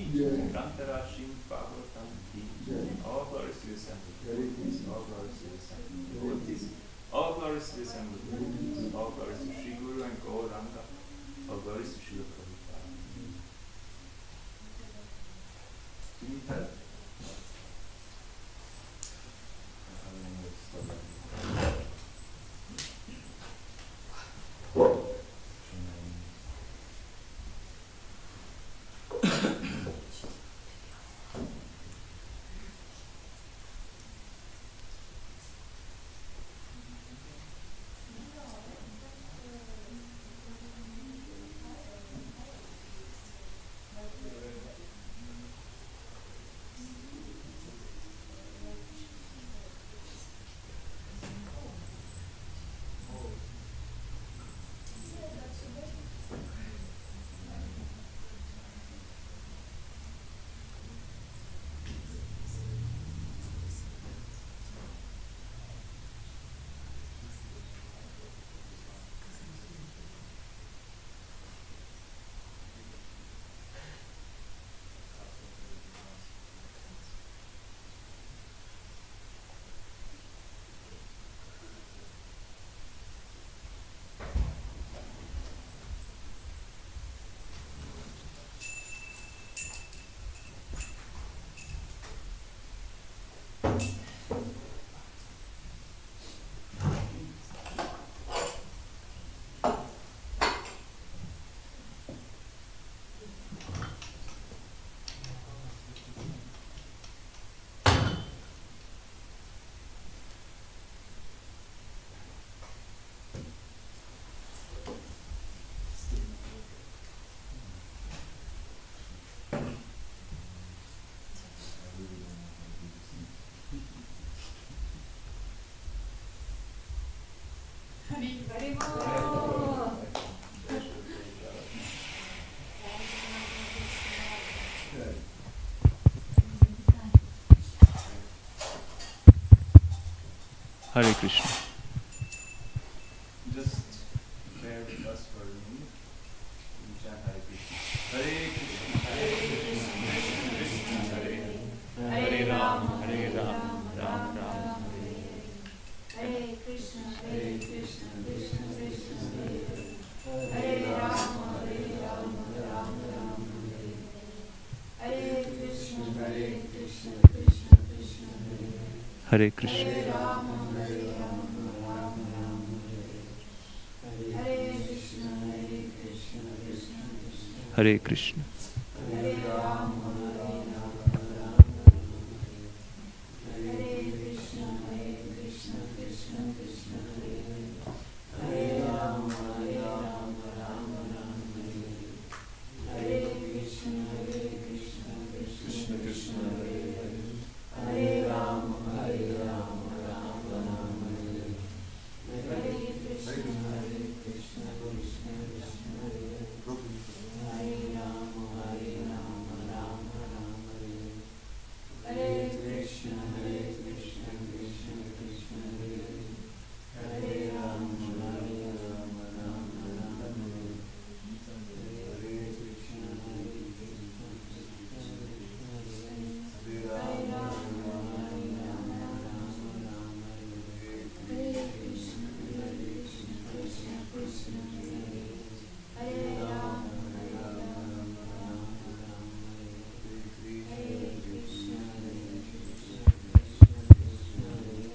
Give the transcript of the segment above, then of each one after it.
Grantara Srimad Bhagavatam ki all glories to the assembled devotees, all glories to the assembled devotees, all glories to the assembled devotees, all glories to Sri Guru and Gauranga, all glories to Srila Prabhupada. Do you need help? Hare Krishna. Just bear with us for a minute. We chant Hare Krishna. Hare Krishna, Hare Krishna, Krishna Krishna, Hare Hare. Hare Ram, Hare Ram, Ram Ram, Hare Hare. Hare Krishna, Hare Krishna, Krishna Krishna, Hare Hare. Hare Ram, Hare Ram, Ram Ram, Hare Hare. Hare Krishna, Hare Krishna, Krishna Krishna, Hare Hare. Hare Krishna. Hare Ram, Hare Ram, Ram Ram, Hare Hare. Hare Krishna, Hare Krishna, Krishna Krishna. Hare Krishna. Hare Ram, Hare Ram, Ram Ram, Hare Hare. Hare Krishna, Hare Krishna, Krishna Krishna, Hare Hare. Hare Ram, Hare Ram, Ram Ram, Hare Hare. Hare Krishna, Hare Krishna, Krishna Krishna, Hare Hare. Hare Ram, Hare Ram, Ram Ram, Hare Hare. Hare Krishna, Hare Krishna, Krishna Krishna, Hare Hare. Hare Ram, Hare Ram, Ram Ram, Hare Hare. Hare Krishna, Hare Krishna, Krishna Krishna, Hare Hare. Hare Ram, Hare Ram, Ram Ram, Hare Hare. Hare Krishna, Hare Krishna, Krishna Krishna, Hare Hare. Hare Ram, Hare Ram, Ram Ram, Hare Hare. Hare Krishna, Hare Krishna, Krishna Krishna, Hare Hare. Hare Ram, Hare Ram, Ram Ram, Hare Hare. Hare Krishna, Hare Krishna, Krishna Krishna, Hare Hare.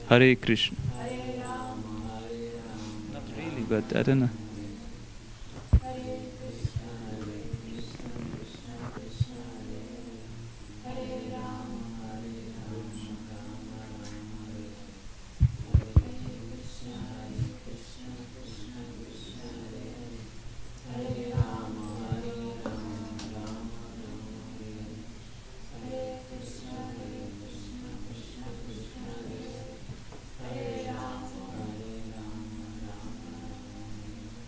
Hare Krishna. Hare Ram, Hare Ram, Not really, but I don't know. Hare Krishna, Hare Krishna, Krishna Krishna, Hare Hare. Hare Ram, Hare Ram, Ram Ram, Hare Hare. Hare Krishna, Hare Krishna, Krishna Krishna, Hare Hare. Hare Ram, Hare Ram, Ram Ram, Hare Hare. Hare Krishna, Hare Krishna, Krishna Krishna, Hare Hare. Hare Ram, Hare Ram, Ram Ram, Hare Hare.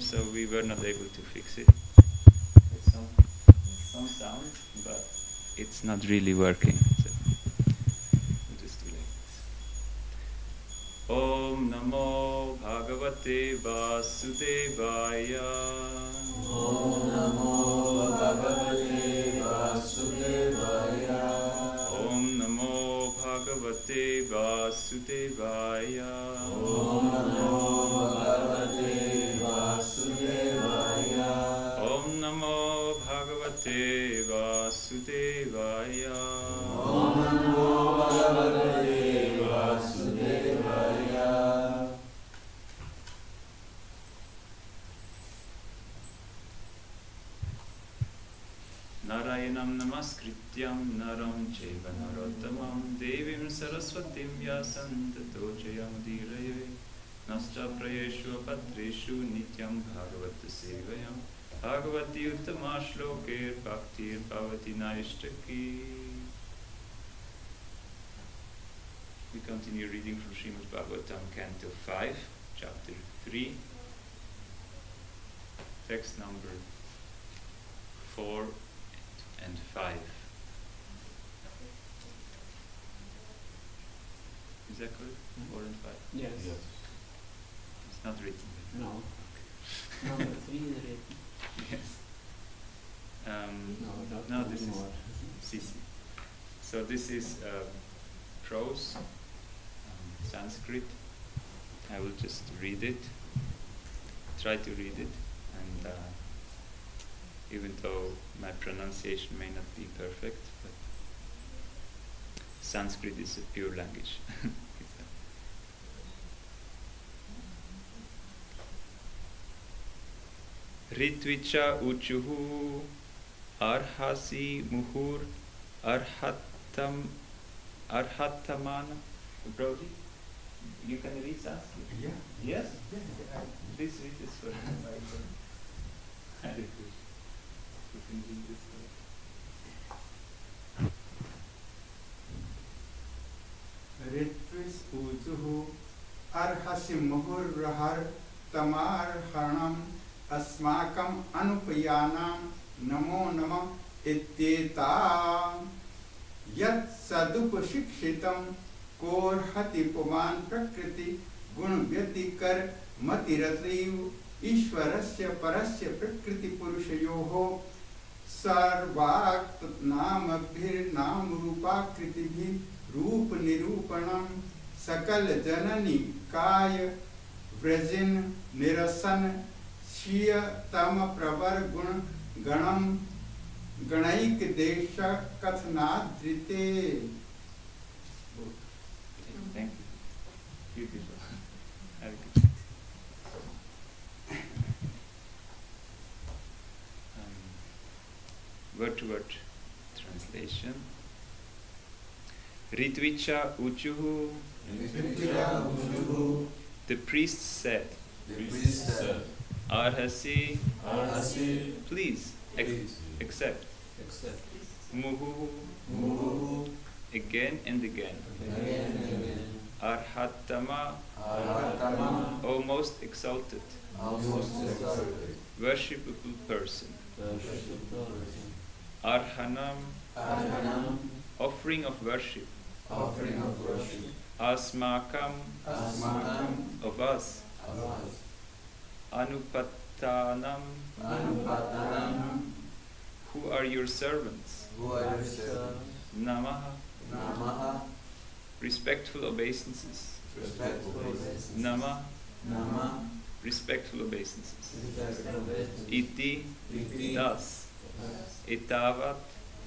So we were not able to fix it. There's some sound, but it's not really working. So we'll just do like this. Om Namo Bhagavate Vasudevaya. Om Namo Bhagavate Vasudevaya. Om Namo Bhagavate Vasudevaya. Om Namo Bhagavate Vasudevaya. Om Namo Bhagavate Vasudevaya. Om Namo Bhagavate Vasudevaya. Narayanam namaskrityam naram chaiva narottamam devim saraswatim vyasam tato jayamudiraye nascha prayeshu apatreshu nityam bhagavata sevayam bhagavati uttama shlokir bhaktir bhavati naishtaki. We continue reading from Srimad Bhagavatam, Canto 5, Chapter 3, text number 4 and 5. Is that good? 4 and 5? Yes. It's not written. No. Number 3 is written. Yes. No, this more. is CC. So this is prose, Sanskrit. I will just read it, try to read it, and even though my pronunciation may not be perfect, but Sanskrit is a pure language. Ritvicha uchuhu arhasi muhur arhatamana. Brody, you can read Sanskrit? Yeah. Yes? Yeah. Please read this for me. Hare Krishna. You can read this for me. Ritvis ujuhu arhasi muhurrahar tamarhanam asmakam anupayanam namo nama ityeta yat sadupashikshitam korhati puman prakriti gun vyatikar matiratriv ishwarasya parasya prakriti purushayoho sarvakt namabhir nam rupakriti रूप निरूपणम सकल जननी काय व्रजिन निरसन शीय तम प्रवर गुण गणम गणैक देश कथनाद्रिते. Thank you. Beautiful. Hare Krishna. Word to word translation. Ritvicha uchuhu. The priest said. Arhasi. Please. Accept. Muhu. Again and again. Arhatama. O most exalted. Worshipable person. Arhanam. Offering of worship. Asmakam. Of us. Anupattanam. Who are your servants? Namaha. Respectful obeisances. Nama. respectful obeisances. respectful obeisances. Iti, Iti, thus, thus, etavat,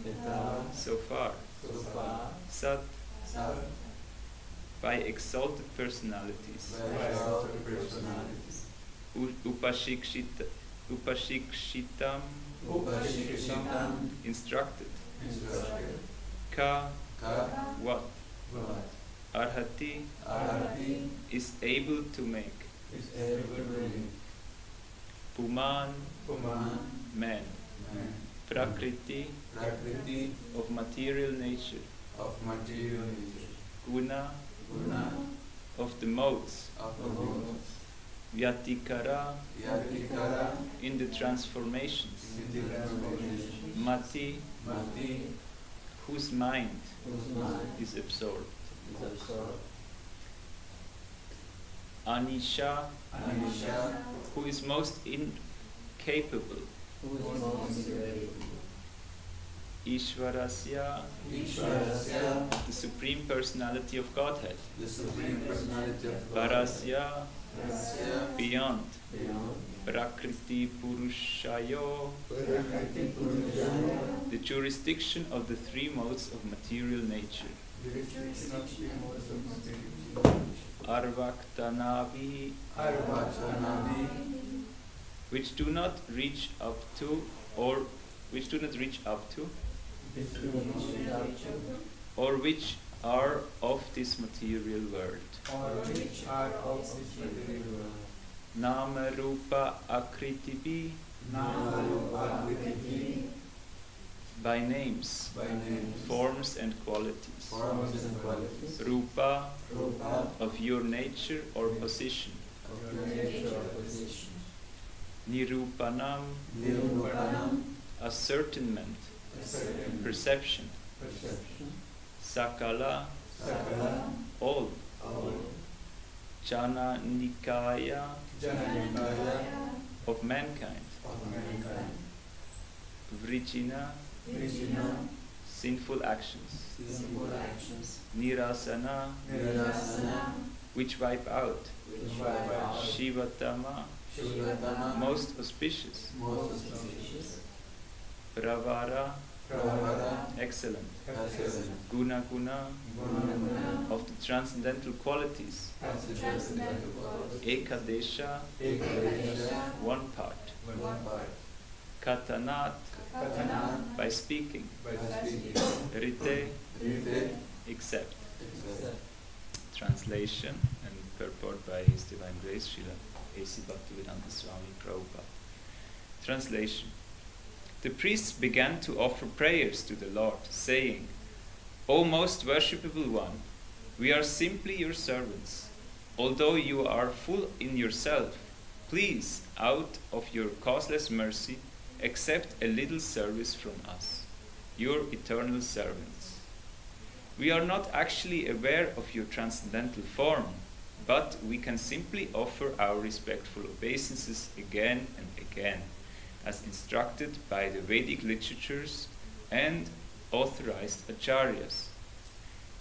etavat, so far, so far, sat, sat, by exalted personalities, by exalted personalities, upashikshitam, upashikshitam, instructed, instructed, ka, ka, what, what, arhati, arhati, is able to make, is able to bring, puman, puman, man, man, prakriti, prakriti, of material nature, of material nature, guna, guna, of the modes, of the modes, vyatikara, yatikara, in the transformations, in the transformation, mati, mati, whose mind whose mind is absorbed, is absorbed, anisha, anisha, who is most incapable, who is most capable, ishvarasya, Ishvarasya, the supreme personality of Godhead, the supreme personality of God, parasya, Parasya, beyond, beyond, prakriti purushayo, Prakriti Purusha, the jurisdiction of the three modes of material nature, arvaktanavi, Arvachanadi, which do not reach up to, or which do not reach up to, or which are of this material world. or which are of this material world. Nama rupa akritibi, Namarupakriti, by names, by names, forms and qualities. forms and qualities, Rupa, Rupa, of your nature or position. of your nature or position, Nirupanam, Nirupanam, ascertainment, ascertainment, perception. perception, Sakala, Sakala, all. all, Jana Nikaya, Janayakaya, of mankind. of mankind, Vrijina, Vijna, sinful actions. sinful actions, Nirasana, Nirasana, which wipe out. which wipe out, Shivatama, Shivatama, most auspicious. most auspicious, Pravara, Pravara, excellent. excellent, Guna Guna, Guna, of the transcendental qualities. of the transcendental qualities, Ekadesha, Ekadesha, one part. one part, Katanat, Katana, by speaking. by speaking, Rite, Rite, except. except, Translation and purport by His Divine Grace, Srila A.C. Bhaktivedanta Swami Prabhupada. Translation. The priests began to offer prayers to the Lord, saying, O most worshipable one, we are simply your servants. Although you are full in yourself, please, out of your causeless mercy, accept a little service from us, your eternal servants. We are not actually aware of your transcendental form, but we can simply offer our respectful obeisances again and again, as instructed by the Vedic literatures and authorized acharyas.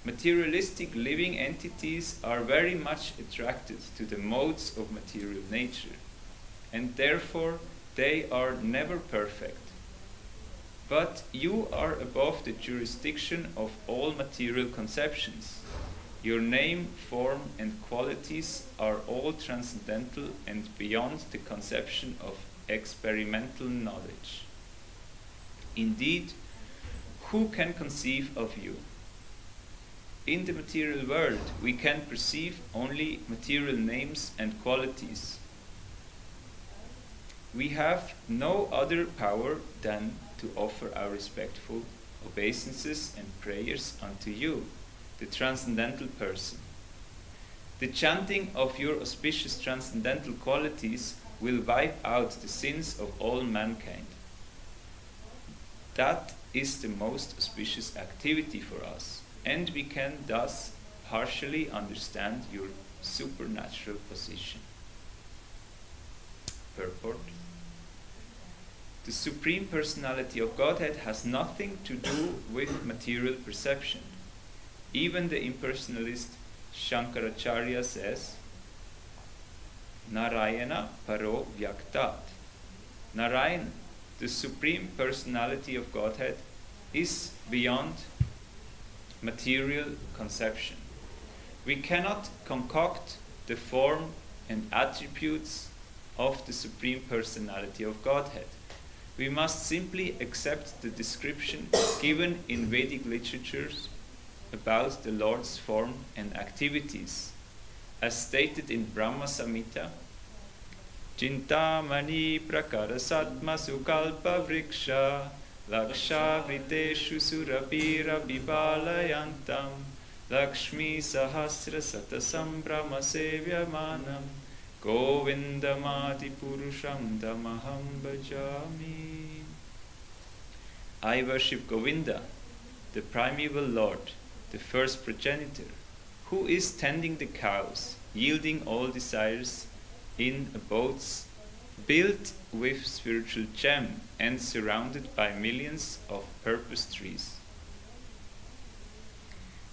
Materialistic living entities are very much attracted to the modes of material nature, and therefore they are never perfect. But you are above the jurisdiction of all material conceptions. Your name, form, and qualities are all transcendental and beyond the conception of experimental knowledge. Indeed, who can conceive of you? In the material world, we can perceive only material names and qualities. We have no other power than to offer our respectful obeisances and prayers unto you, the transcendental person. The chanting of your auspicious transcendental qualities will wipe out the sins of all mankind. That is the most auspicious activity for us, and we can thus partially understand your supernatural position. Purport. The Supreme Personality of Godhead has nothing to do with material perception. Even the impersonalist Shankaracharya says, Narayana Paro Vyaktat. Narayan, the Supreme Personality of Godhead, is beyond material conception. We cannot concoct the form and attributes of the Supreme Personality of Godhead. We must simply accept the description given in Vedic literatures about the Lord's form and activities, as stated in Brahma Samhita. Chintamani prakara satma sukalpa vriksha laksha vriteshu surabhira vibalayantam lakshmi sahasra satasam brahma sevyamanam govindamadi purusham damaham bhajami. I worship Govinda, the primeval Lord, the first progenitor, who is tending the cows, yielding all desires in abodes built with spiritual gem and surrounded by millions of purpose trees.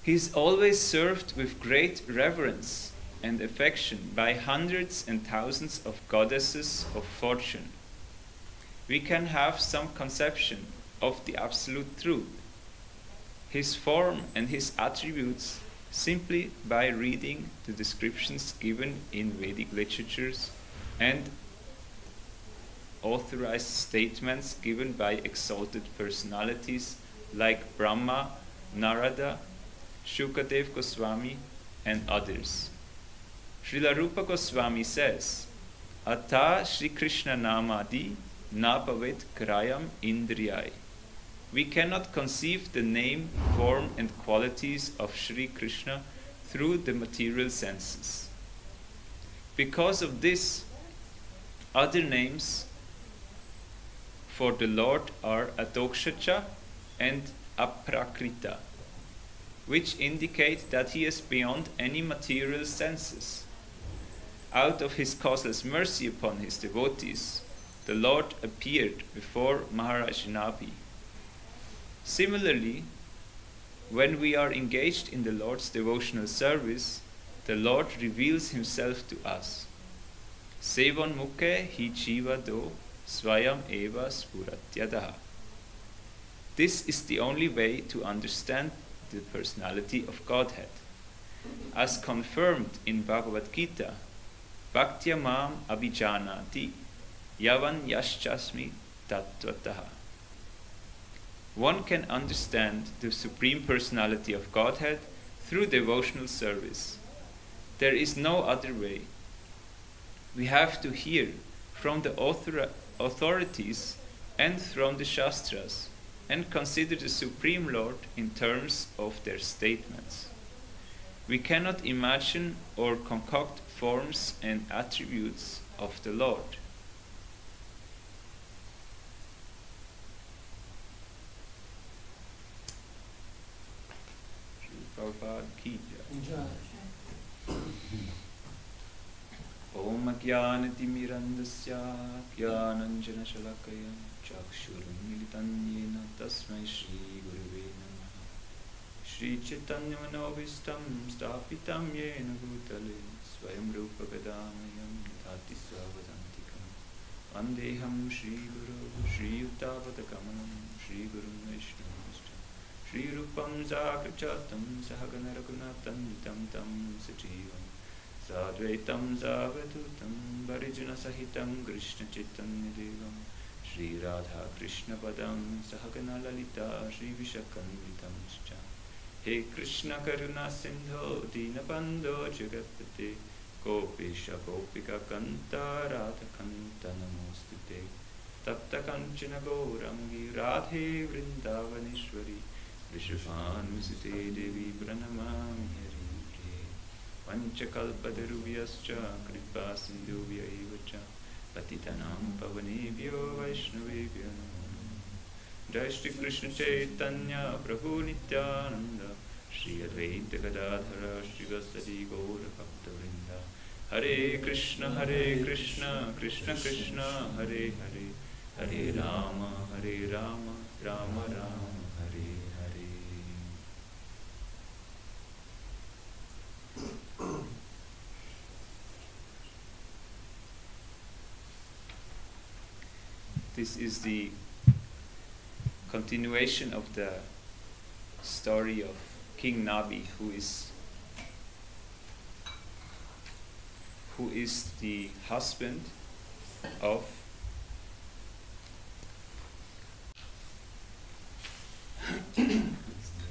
He is always served with great reverence and affection by hundreds and thousands of goddesses of fortune. We can have some conception of the absolute truth, his form and his attributes, simply by reading the descriptions given in Vedic literatures and authorized statements given by exalted personalities like Brahma, Narada, Shukadev Goswami, and others. Srila Rupa Goswami says, Ata Shri Krishna Namadi Napavet Krayam Indriyai. We cannot conceive the name, form, and qualities of Sri Krishna through the material senses. Because of this, other names for the Lord are Adokshacha and Aprakrita, which indicate that he is beyond any material senses. Out of his causeless mercy upon his devotees, the Lord appeared before Maharaj Nabi. Similarly, when we are engaged in the Lord's devotional service, the Lord reveals himself to us. Sevan mukhe hi jiva do swayam eva spuratyadaha. This is the only way to understand the personality of Godhead. As confirmed in Bhagavad Gita, Bhaktya mam abhijanati yavan yaschasmi tattvataha. One can understand the Supreme Personality of Godhead through devotional service. There is no other way. We have to hear from the authorities and from the Shastras and consider the Supreme Lord in terms of their statements. We cannot imagine or concoct forms and attributes of the Lord. Prabhupada ki jai. Om Jnanatimirandasya Jnananjana Shalakaya Chakshurum Yena Tasmai Shri Gurave Namaha. Shri Chaitanya Manovistam Stapitam Yena Bhutale Swayam Rupa Vedamayam Tati Svavadantikam Vandeham Shri Guru Shri Uttavadakamanam Shri Guru Vishnu Shri Rupam Zakrichatam Sahagana Raghunatam Tam Tam Sajivam Sadvaitam Zavadutam Varijana Sahitam Krishna Chaitanya Devam Shri Radha Krishna Padam Sahagana Lalita Shri Vishakanvitam Cha. He Krishna Karuna Sindho Dinabandho Jagatpate Gopesha Gopika Kanta Radha Kanta Namostute Tapta Kanchana Gaurangi Radhe Vrindavaneshwari Vrishabhanusite Devi Pranamami Hari Panchakalpatarubhyascha Kripa Sindhuvya Evacha Patitanam Pavanebhyo Vaishnavebhyo Namo. Jai Shri Krishna Chaitanya Prabhu Nityananda Shri Advaita Gadadhara Shri Vasadi Gaura Bhakta Vrinda. Hare Krishna Krishna Krishna Hare Hare Hare Rama Rama Rama Hare Hare. this is the continuation of the story of King Nabi, who is the husband of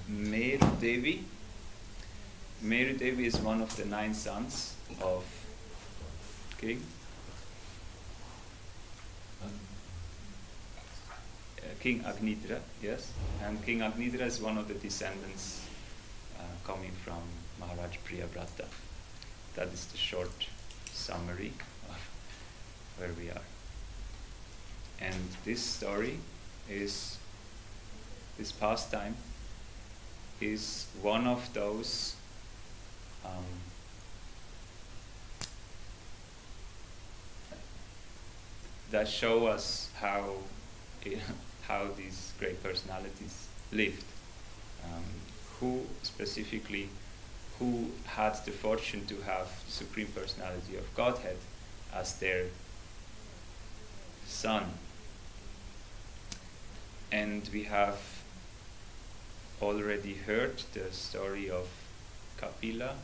Meru Devi. Meru Devi is one of the 9 sons of King Agnidra, yes, and King Agnidra is one of the descendants coming from Maharaj Priyabrata. That is the short summary of where we are. And this story is, this pastime is one of those that show us how these great personalities lived, who had the fortune to have the Supreme Personality of Godhead as their son. And we have already heard the story of Kapila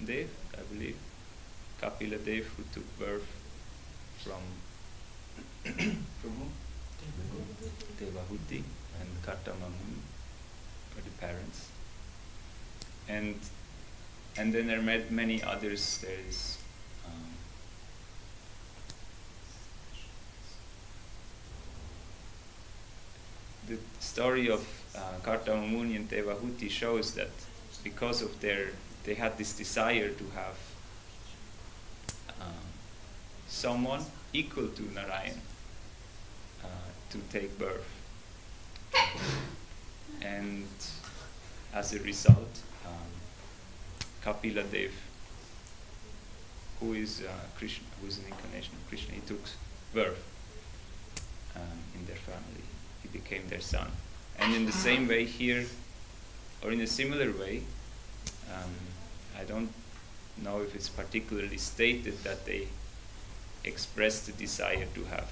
Dev, I believe. Kapila Dev, who took birth from whom? Devahuti and Kartamamun were the parents. And then there are many others. There is the story of Kartamamuni and Devahuti shows that because of they had this desire to have someone equal to Narayan to take birth. And as a result, Kapila Dev, who is Krishna, who is an incarnation of Krishna, he took birth in their family. He became their son. And in the same way here, or in a similar way, I don't know if it's particularly stated that they expressed the desire to have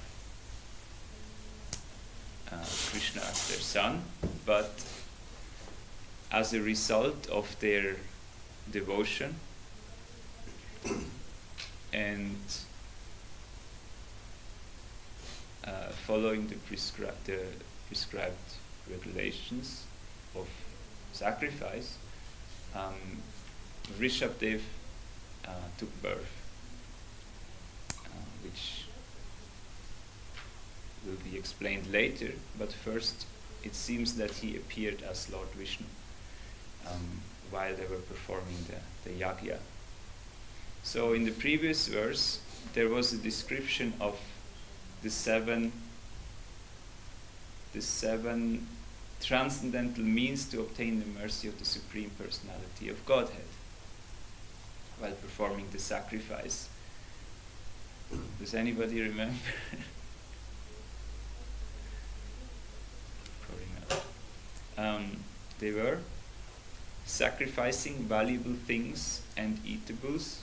Krishna as their son, but as a result of their devotion and following the prescribed regulations of sacrifice, Rishabdev took birth, which will be explained later, but first it seems that he appeared as Lord Vishnu while they were performing the yagya. So in the previous verse there was a description of the seven transcendental means to obtain the mercy of the Supreme Personality of Godhead while performing the sacrifice. Does anybody remember? They were sacrificing valuable things and eatables,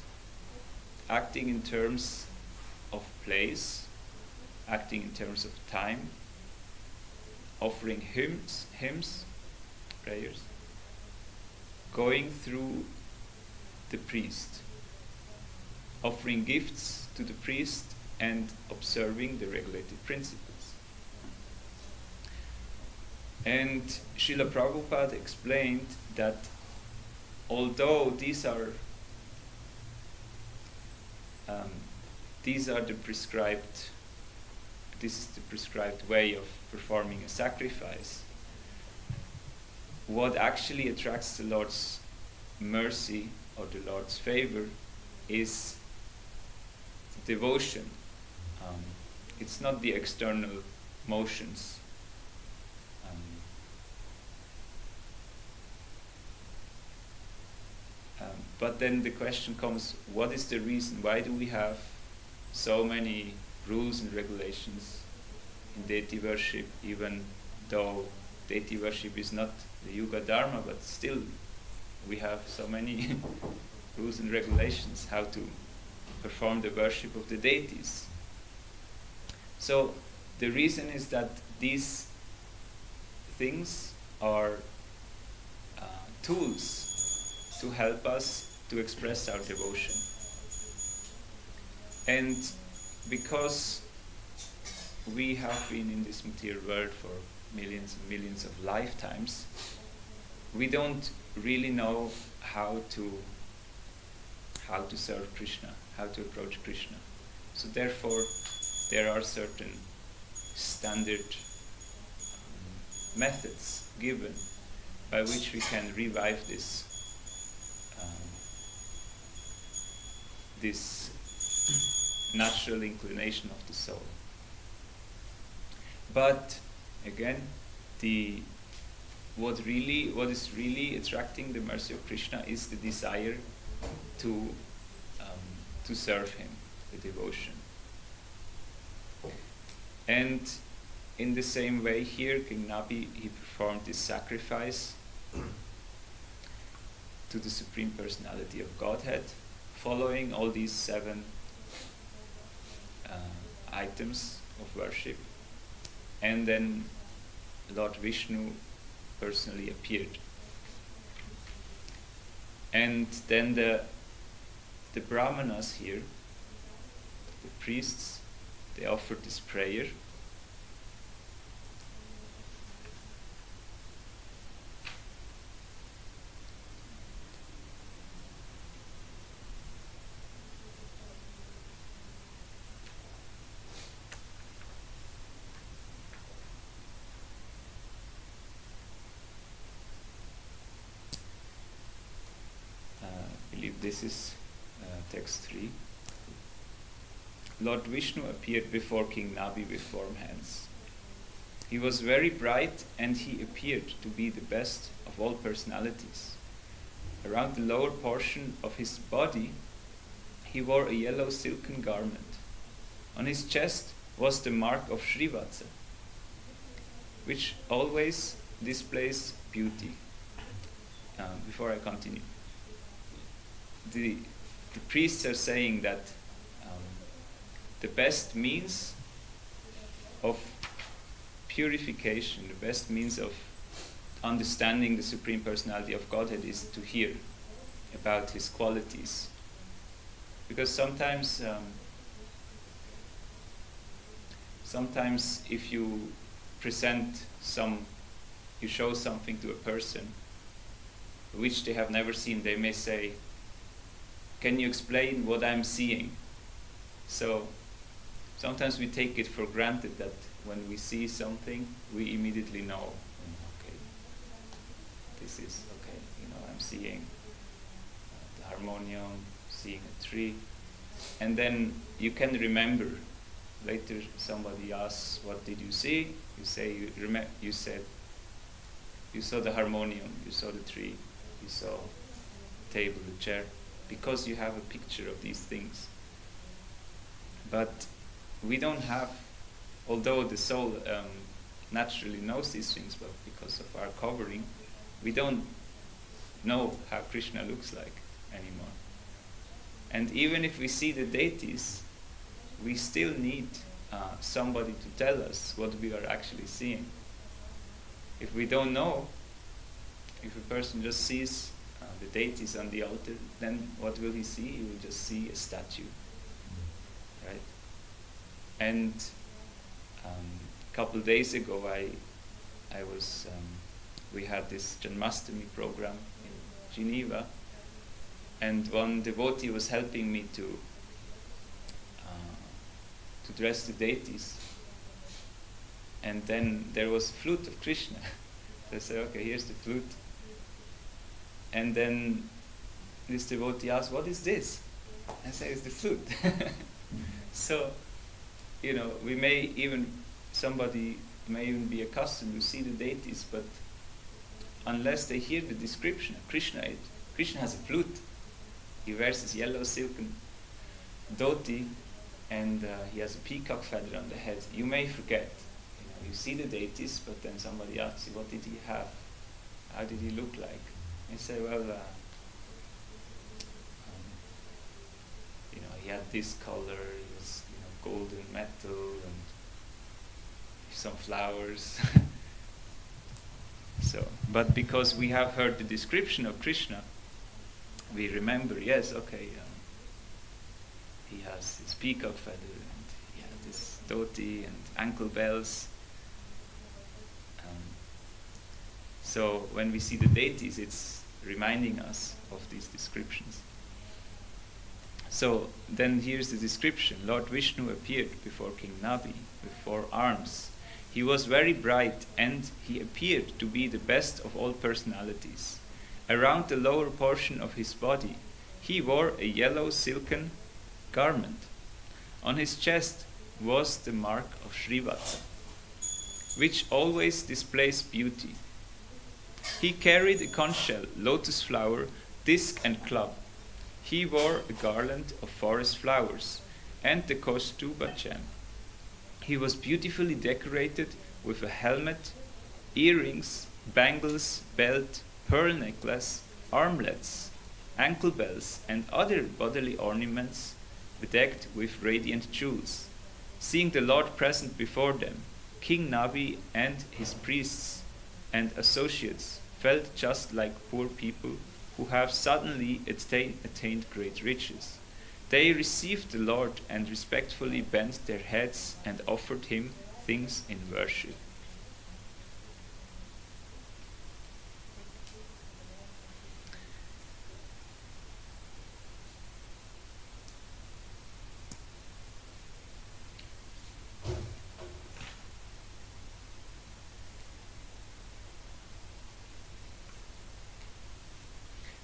acting in terms of place, acting in terms of time, offering hymns, prayers, going through the priest, offering gifts to the priest, and observing the regulated principles. And Srila Prabhupada explained that although these are the prescribed, this is the prescribed way of performing a sacrifice, what actually attracts the Lord's mercy or the Lord's favor is devotion. It's not the external motions. But then the question comes, what is the reason? Why do we have so many rules and regulations in deity worship, even though deity worship is not the Yuga Dharma, but still we have so many rules and regulations how to perform the worship of the deities. So the reason is that these things are tools to help us to express our devotion. And because we have been in this material world for millions and millions of lifetimes, we don't really know how to serve Krishna, how to approach Krishna. So therefore, there are certain standard methods given by which we can revive this natural inclination of the soul. But again, what is really attracting the mercy of Krishna is the desire to serve him, the devotion. And in the same way here, King Nabi, he performed this sacrifice to the Supreme Personality of Godhead, following all these 7 items of worship. And then Lord Vishnu personally appeared. And then the brahmanas here, the priests, they offered this prayer. I believe this is text 3. Lord Vishnu appeared before King Nabi with warm hands. He was very bright, and he appeared to be the best of all personalities. Around the lower portion of his body, he wore a yellow silken garment. On his chest was the mark of Srivatsa, which always displays beauty. Before I continue, the priests are saying that the best means of purification, the best means of understanding the Supreme Personality of Godhead is to hear about his qualities. Because sometimes if you you show something to a person which they have never seen, they may say, "Can you explain what I'm seeing?" So sometimes we take it for granted that when we see something, we immediately know, okay, this is okay. I'm seeing the harmonium, seeing a tree, and then you can remember. Later, somebody asks, "What did you see?" You say, "You said you saw the harmonium, you saw the tree, you saw the table, the chair," because you have a picture of these things. But we don't have, although the soul naturally knows these things, but because of our covering, we don't know how Krishna looks like anymore. And even if we see the deities, we still need somebody to tell us what we are actually seeing. If we don't know, if a person just sees the deities on the altar, then what will he see? He will just see a statue, right? And a couple of days ago, we had this Janmashtami program in Geneva, and one devotee was helping me to dress the deities. And then there was a flute of Krishna. So I said, "Okay, here's the flute." And then this devotee asked, "What is this?" I said, "It's the flute." So, somebody may even be accustomed to see the deities, but unless they hear the description of Krishna has a flute. He wears his yellow silken dhoti, and he has a peacock feather on the head. You may forget. You see the deities, but then somebody asks you, "What did he have? How did he look like?" You say, "Well, he had this color. He was, golden metal, and some flowers. So, but because we have heard the description of Krishna, we remember, yes, okay, he has his peacock feather, and he has this dhoti and ankle bells. So when we see the deities, it's reminding us of these descriptions. So then here's the description. Lord Vishnu appeared before King Nabi with 4 arms. He was very bright, and he appeared to be the best of all personalities. Around the lower portion of his body, he wore a yellow silken garment. On his chest was the mark of Srivatsa, which always displays beauty. He carried a conch shell, lotus flower, disc and club. He wore a garland of forest flowers and the Kaustuba gem. He was beautifully decorated with a helmet, earrings, bangles, belt, pearl necklace, armlets, ankle bells, and other bodily ornaments bedecked with radiant jewels. Seeing the Lord present before them, King Nabi and his priests and associates felt just like poor people who have suddenly attained great riches. They received the Lord and respectfully bent their heads and offered him things in worship.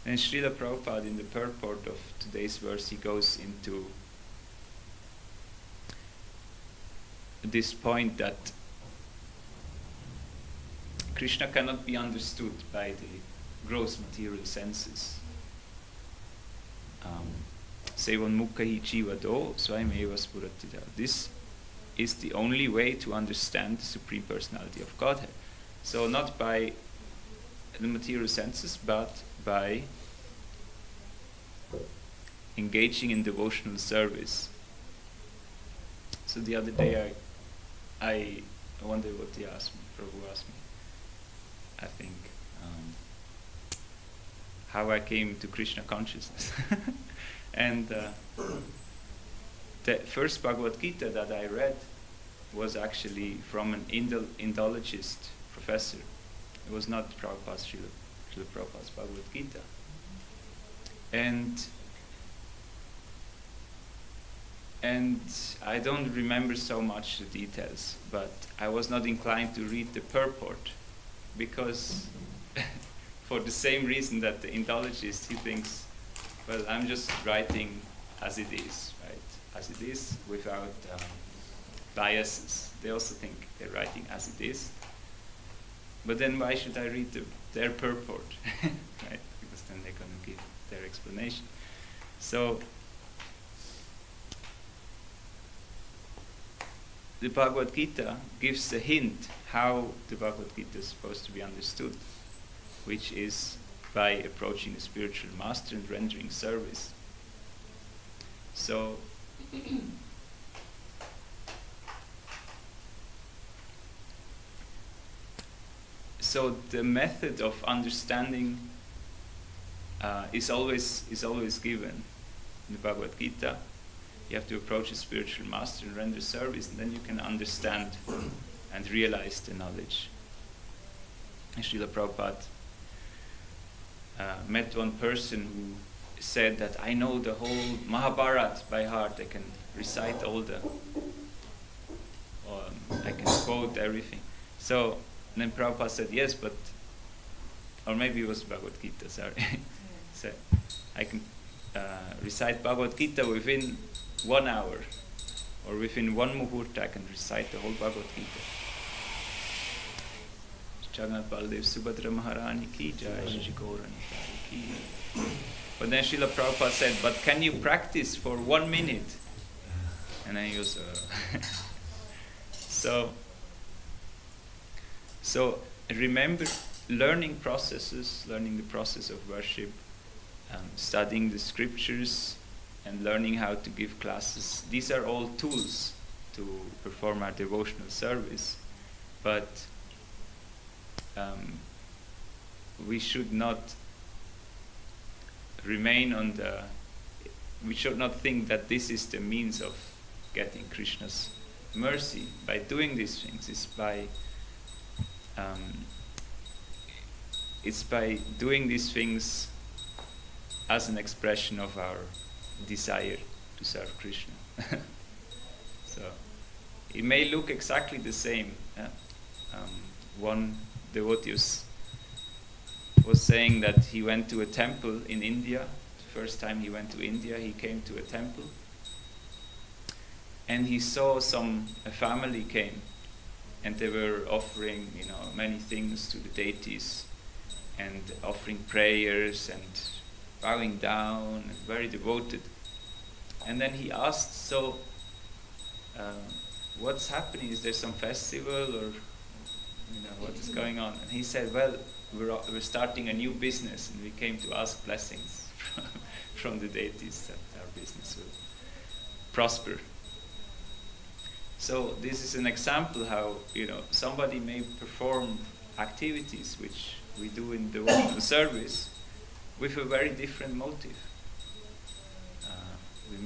And Srila Prabhupada, in the purport of today's verse, he goes into this point that Krishna cannot be understood by the gross material senses. Sevan mukhahi jivado swayameva spuratida. This is the only way to understand the Supreme Personality of Godhead. So not by the material senses, but by engaging in devotional service. So the other day I wonder what he asked me, Prabhu asked me, I think, how I came to Krishna consciousness. And the first Bhagavad Gita that I read was actually from an Indologist professor. It was not Prabhupada's Srila Prabhupada's Bhagavad Gita. And I don't remember so much the details, but I was not inclined to read the purport because for the same reason that the Indologist, he thinks, well, I'm just writing as it is, right? As it is without biases. They also think they're writing as it is. But then why should I read their purport, right? Because then they're going to give their explanation. So the Bhagavad Gita gives a hint how the Bhagavad Gita is supposed to be understood, which is by approaching a spiritual master and rendering service. So the method of understanding is always given in the Bhagavad Gita. You have to approach a spiritual master and render service, and then you can understand and realize the knowledge. And Srila Prabhupada met one person who said that I know the whole Mahabharata by heart. I can recite all the, I can quote everything. So then Prabhupada said, yes, but, or maybe it was Bhagavad Gita, sorry. So I can recite Bhagavad Gita within 1 hour, or within 1 muhurta I can recite the whole Bhagavad Gita. Jagannath Baldev Subhadra Maharani ki jai, Shri Gaurani ki. But then Srila Prabhupada said, but can you practice for 1 minute? And then he was, so remember learning processes, learning the process of worship, studying the scriptures, and learning how to give classes. These are all tools to perform our devotional service. but we should not remain on the. We should not think that this is the means of getting Krishna's mercy. By doing these things, it's by doing these things as an expression of our desire to serve Krishna. So it may look exactly the same. One devotee was saying that he went to a temple in India. The first time he went to India, he came to a temple, and he saw a family came, and they were offering, many things to the deities, and offering prayers and bowing down and very devoted. And then he asked, so what's happening? Is there some festival, or what is going on? And he said, well, we're starting a new business, and we came to ask blessings from the deities that our business will prosper. So this is an example how somebody may perform activities which we do in devotional service with a very different motive. We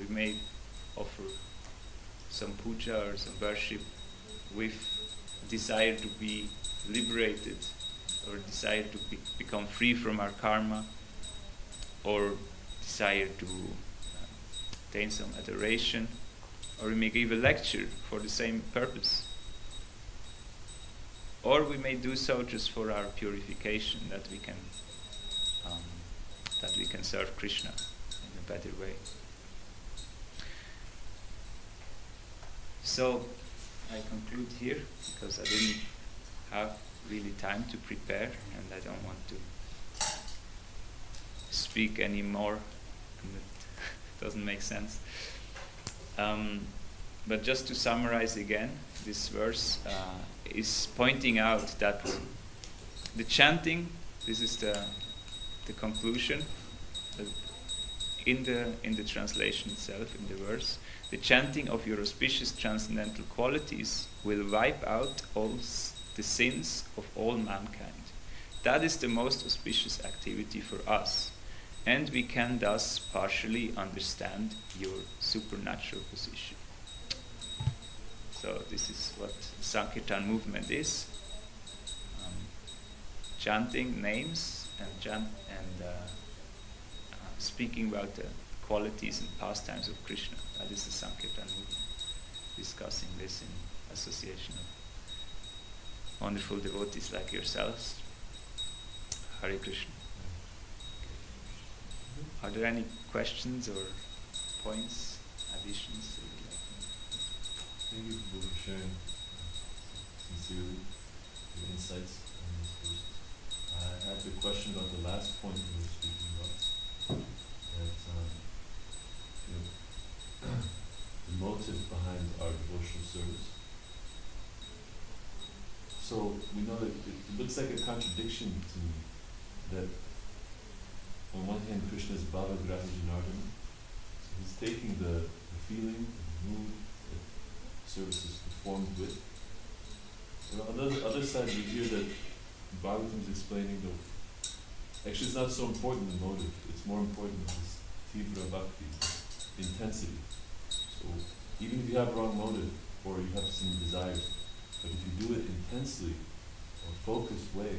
may offer some puja or some worship with desire to be liberated, or desire to become free from our karma, or desire to obtain some adoration, or we may give a lecture for the same purpose. Or we may do so just for our purification, that we can serve Krishna in a better way. So I conclude here, because I didn't have really time to prepare, and I don't want to speak anymore, and it doesn't make sense. But just to summarize again, this verse is pointing out that the chanting, this is the conclusion in the translation itself, in the verse, the chanting of your auspicious transcendental qualities will wipe out all the sins of all mankind. That is the most auspicious activity for us, and we can thus partially understand your supernatural position. So this is what the Sankirtan movement is. Chanting names and speaking about the qualities and pastimes of Krishna. That is the Sankirtan movement. Discussing this in association of wonderful devotees like yourselves. Hare Krishna. Are there any questions or points, additions? Thank you for sharing sincerely your insights on this verse. I have a question about the last point you were speaking about. That the motive behind our devotional service. So we know that it looks like a contradiction to me that on one hand Krishna is Bhava Graha Janardana, so he's taking the feeling, the mood that service is performed with. But on the other side we hear that Bhagavatam is explaining that actually it's not so important the motive, it's more important this tivra bhakti, the intensity. So even if you have wrong motive or you have some desires, but if you do it intensely or focused way,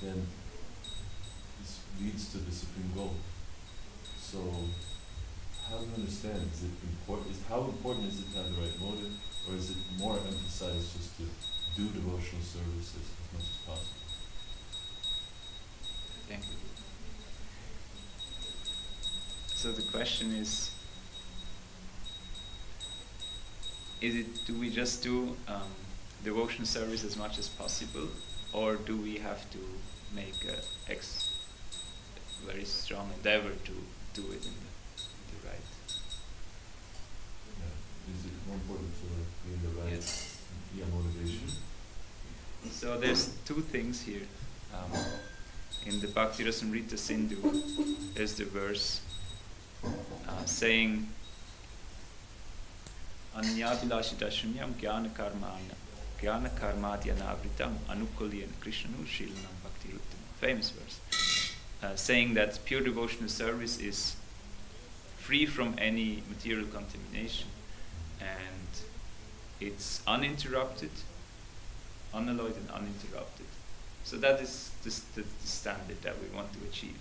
then this leads to the supreme goal. So how do you understand? Is it important? How important is it to have the right motive, or is it more emphasized just to do devotional services as much as possible? Thank you. So the question is do we just do devotional service as much as possible, or do we have to make a very strong endeavor to do it in the right? Yeah. Is it more important to be in the right motivation? So there's two things here. In the Bhakti Rasamrita Sindhu, there's the verse saying Anyavilashita shunyam jnana karmadyanavritam anukulyan Krishnanu shilanam bhakti ruttam. Famous verse. Saying that pure devotional service is free from any material contamination and it's uninterrupted, unalloyed and uninterrupted. So that is the standard that we want to achieve.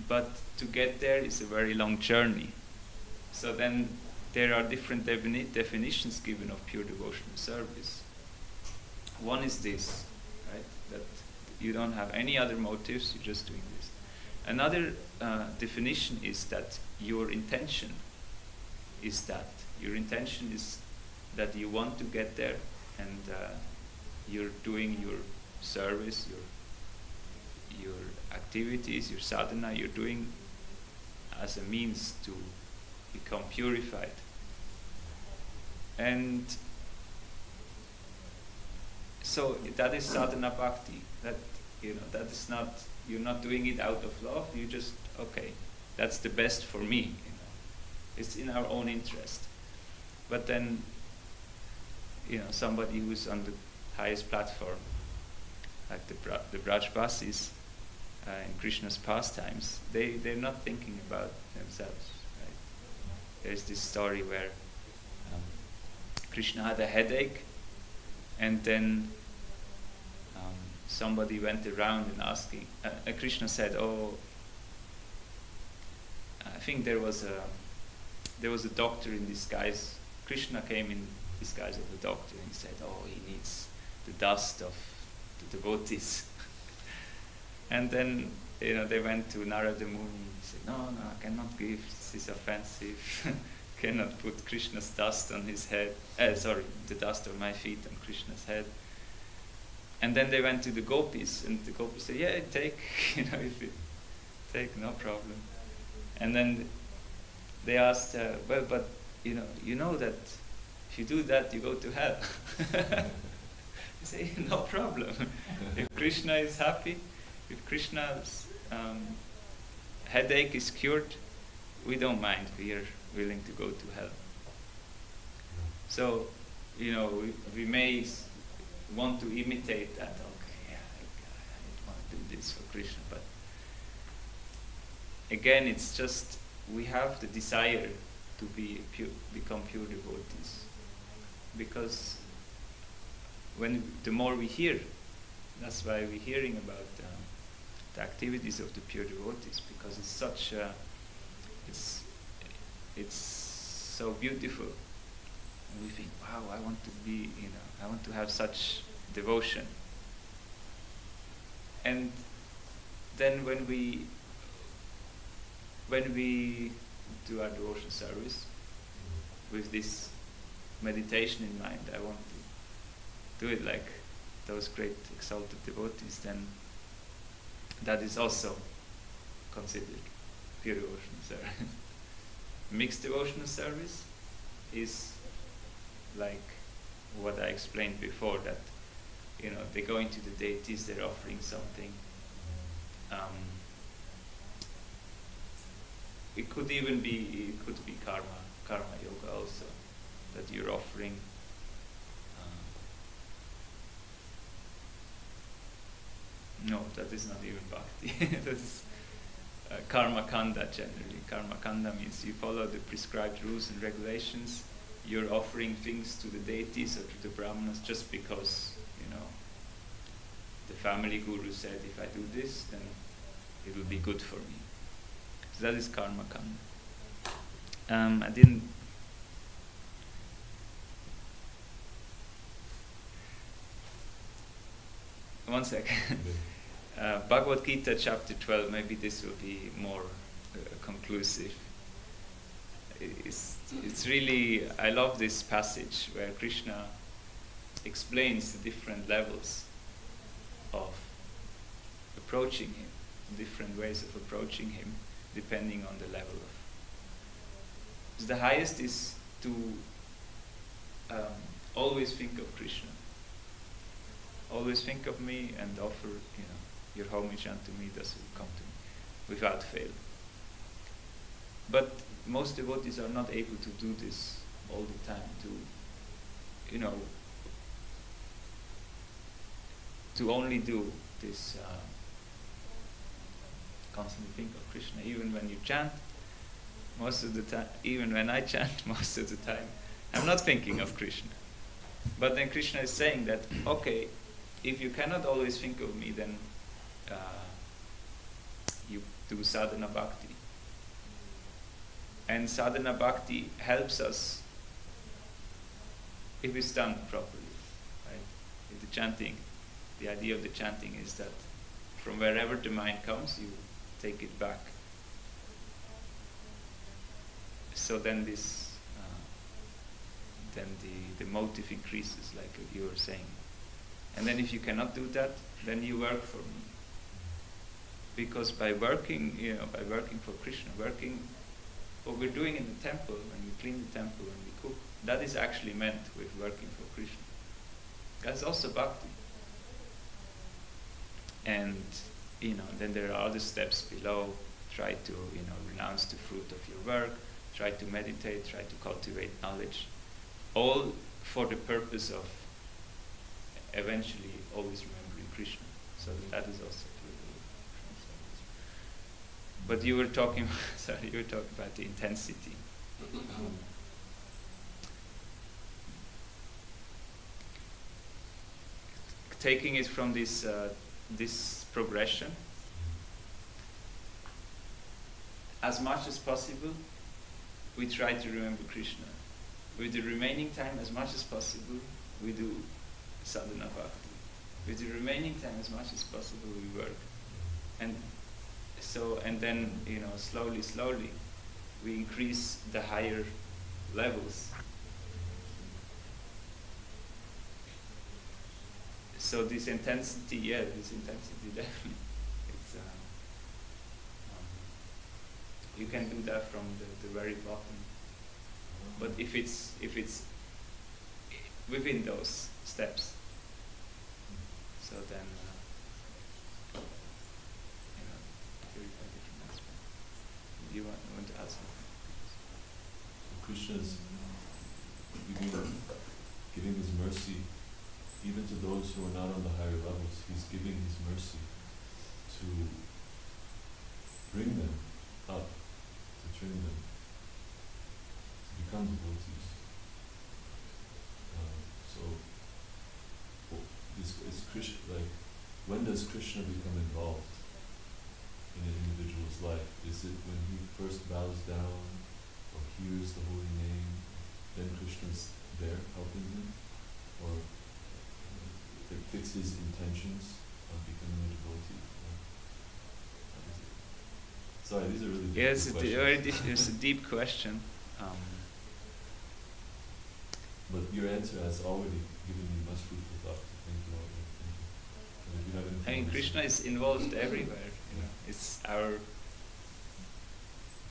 But to get there is a very long journey. So then there are different definitions given of pure devotional service. One is this, right? That you don't have any other motives, you're just doing this. Another definition is that your intention is that. Your intention is that you want to get there and you're doing your service, your activities, your sadhana, you're doing as a means to become purified. And so that is sadhana bhakti. That that is not, you're not doing it out of love, you just, okay, that's the best for me. It's in our own interest. But then, somebody who's on the highest platform, like the Brajbasis in Krishna's pastimes, they're not thinking about themselves. Right? There's this story where Krishna had a headache, and then somebody went around and asking. Krishna said, "Oh, I think there was a doctor in disguise." Krishna came in disguise of a doctor and he said, "Oh, he needs the dust of the devotees." And then they went to Narada Muni and said, no, I cannot give, this is offensive. Cannot put Krishna's dust on his head, the dust of my feet on Krishna's head. And then they went to the gopis, and the gopis said, yeah, take, if you take, no problem. And then they asked, well, but you know that if you do that, you go to hell. They say, no problem. If Krishna is happy, if Krishna's headache is cured, we don't mind. We are willing to go to hell. So, we may want to imitate that. Okay, yeah, I want to do this for Krishna, but again, it's just we have the desire to become pure devotees, because the more we hear, that's why we're hearing about the activities of the pure devotees, because it's such it's so beautiful, and we think, wow, I want to be, I want to have such devotion. And then when we do our devotion service with this meditation in mind, I want to do it like those great exalted devotees, then that is also considered pure devotional service. Mixed devotional service is like what I explained before, that they go into the deities, they're offering something. It could be karma yoga also, that you're offering no, that is not even bhakti. That is karma kanda generally. Karma kanda means you follow the prescribed rules and regulations. You're offering things to the deities or to the brahmanas just because, the family guru said, if I do this, then it will be good for me. So that is karma kanda. I didn't. One second. Bhagavad Gita chapter 12, maybe this will be more conclusive. It's really, I love this passage where Krishna explains the different levels of approaching him, different ways of approaching him, depending on the level of. So the highest is to always think of Krishna. Always think of me and offer, your homage unto me, thus will come to me, without fail. But most devotees are not able to do this all the time, to only do this, constantly think of Krishna. Even when you chant, most of the time, even when I chant, most of the time, I'm not thinking of Krishna. But then Krishna is saying that, okay, if you cannot always think of me, then you do sadhana bhakti. And sadhana bhakti helps us if it's done properly, right? If the chanting, the idea of the chanting is that from wherever the mind comes, you take it back. So then this, then the motive increases, like you were saying. And then if you cannot do that, then you work for me. Because by working, by working for Krishna, what we're doing in the temple, when we clean the temple, when we cook, that is actually meant with working for Krishna. That's also bhakti. And, then there are other steps below. Try to, renounce the fruit of your work, try to meditate, try to cultivate knowledge, all for the purpose of eventually always remembering Krishna. So that is also true. But you were talking, about the intensity. Taking it from this progression, as much as possible, we try to remember Krishna. With the remaining time, as much as possible, we do sadhana bhakti. With the remaining time, as much as possible, we work. And then, slowly, we increase the higher levels. So this intensity, definitely. It's, you can do that from the very bottom. But if it's within those steps, so then, purify different aspects. Do you want to ask something? Krishna's giving his mercy even to those who are not on the higher levels. He's giving his mercy to bring them up, to train them to become devotees. Is Krishna, when does Krishna become involved in an individual's life? Is it when he first bows down or hears the holy name, then Krishna's there helping him? Or fix his intentions on becoming a devotee? Sorry, these are really difficult questions. It's a deep question. But your answer has already given me much food for thought. Thank you. And if you have anything Krishna is involved everywhere. It's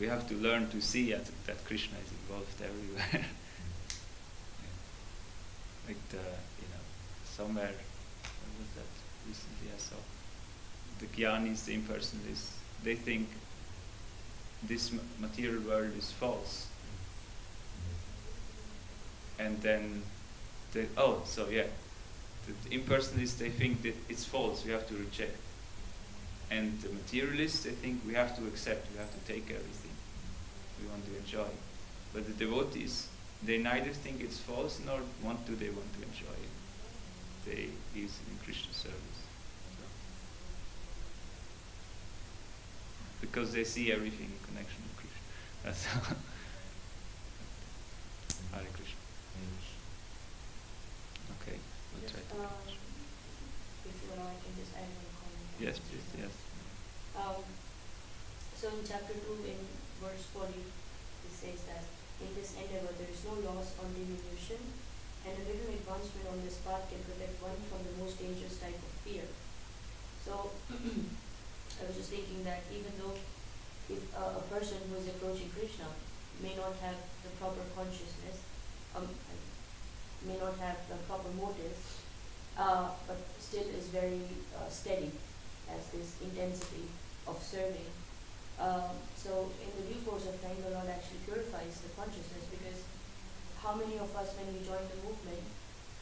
we have to learn to see that Krishna is involved everywhere. Like somewhere, what was that recently I saw? The Gyanis, the impersonalists, they think this material world is false. And then, the impersonalists, they think that it's false, we have to reject. And the materialists, they think we have to accept, we have to take everything. We want to enjoy. But the devotees, they neither think it's false nor they want to enjoy it. They use it in Krishna service. Because they see everything in connection with Krishna. That's how. Hare Krishna. Okay, we'll try to finish. If you allow, I can just add one comment. Yes, please, yes. So in chapter 2, in verse 40, it says that in this endeavor there is no loss or diminution, and a little advancement on this path can protect one from the most dangerous type of fear. So I was just thinking that even though if a person who is approaching Krishna may not have the proper consciousness, may not have the proper motive, but still is very steady as this intensity of serving. So in the due course of time, the how many of us, when we joined the movement,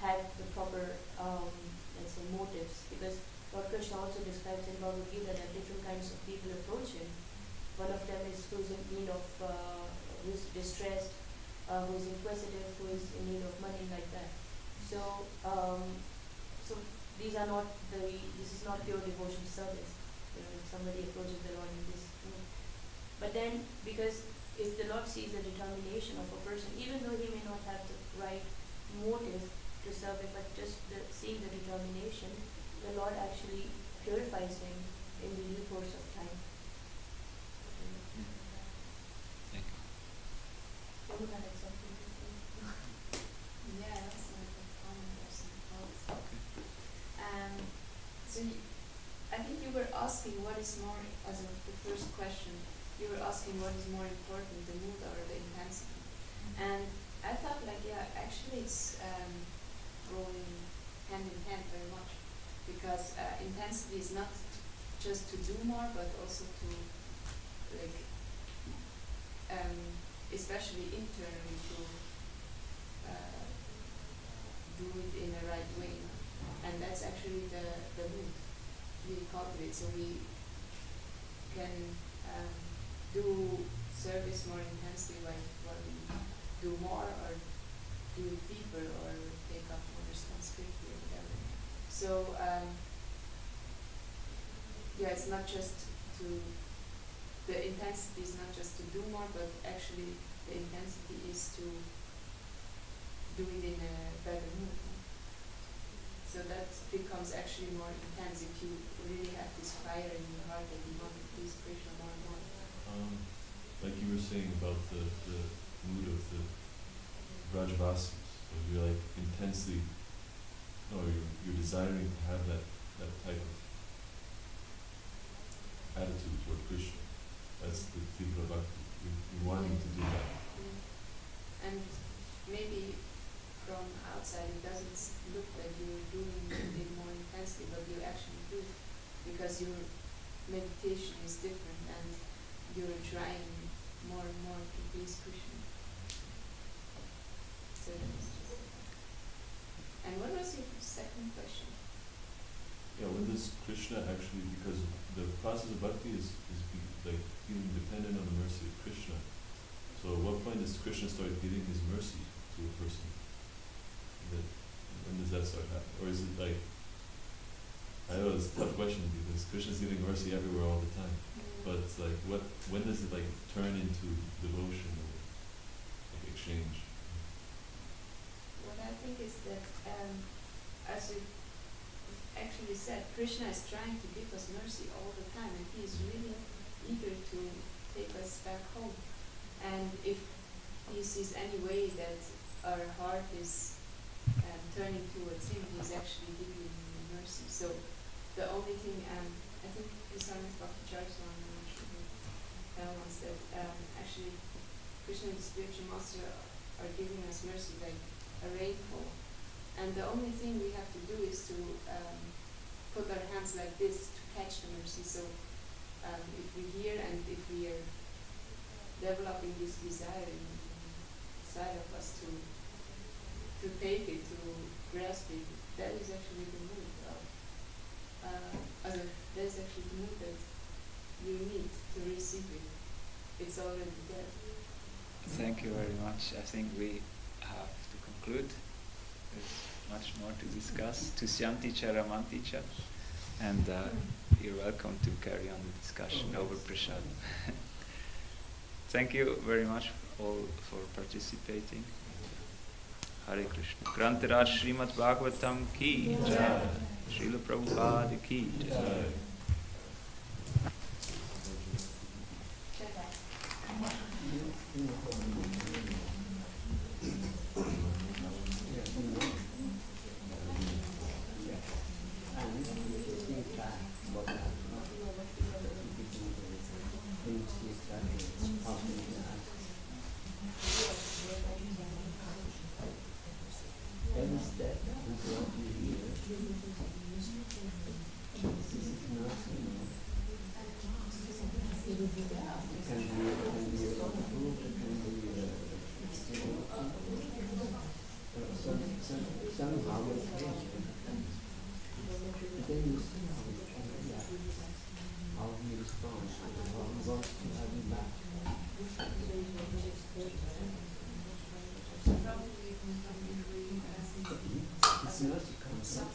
had the proper, let's say, motives? Because Lord Krishna also describes in Bhagavad Gita that different kinds of people approach him. One of them is who's in need of, who's distressed, who's inquisitive, who is in need of money, like that. So, so these are not this is not pure devotion service. You know, if somebody approaches the Lord in this, but then, because if the Lord sees the determination of a person, even though he may not have the right motive to serve him, but just seeing the determination, the Lord actually purifies him in the due course of time. Thank you. You had something to say? Yeah, I also have a comment or some thoughts. Okay. So I think you were asking what is more, as of the first question, you were asking what is more important, the mood or the intensity. And I thought like, yeah, actually it's going hand in hand very much, because intensity is not just to do more, but also to like, especially internally, to do it in the right way. And that's actually the mood we cultivate, so we can do service more intensely while we do more, or do it deeper, or take up more responsibility or whatever. So yeah, it's not just the intensity is not just to do more, but actually the intensity is to do it in a better mood. So that becomes actually more intense if you really have this fire in your heart that you want to please Krishna more and more. Like you were saying about the mood of the Brajavasis, so you're like intensely, no, you're desiring to have that type of attitude toward Krishna. That's the Tivra Bhakti. You're wanting to do that. And maybe from outside it doesn't look like you're doing it more intensely, but you actually do, because your meditation is different and you're trying more and more to please Krishna. So that's just it. And what was your second question? Yeah, when does Krishna actually, because the process of bhakti is like feeling dependent on the mercy of Krishna. So at what point does Krishna start giving his mercy to a person? When does that start happening? Or is it like, I know it's a tough question because Krishna's giving mercy everywhere all the time. But it's like, when does it like turn into devotion or like exchange? What I think is that, as you actually said, Krishna is trying to give us mercy all the time, and he is really eager to take us back home. And if he sees any way that our heart is turning towards him, he is actually giving mercy. So the only thing, I think Islam Bhakti once that actually Krishna and the spiritual master are giving us mercy like a rainfall. And the only thing we have to do is to put our hands like this to catch the mercy. So if we hear and if we are developing this desire inside of us to take it, to grasp it, that is actually the mood of, that is actually the mood that you need to receive it. It's already there. Thank you very much. I think we have to conclude. There's much more to discuss. Tusyanti Charamanti cha. And you're welcome to carry on the discussion over Prasad. Thank you very much all for participating. Hare Krishna. Grantaraj Srimad Bhagavatam ki jai. Srila Prabhupada ki jai. Every step we brought you here. This is not mercy comes up.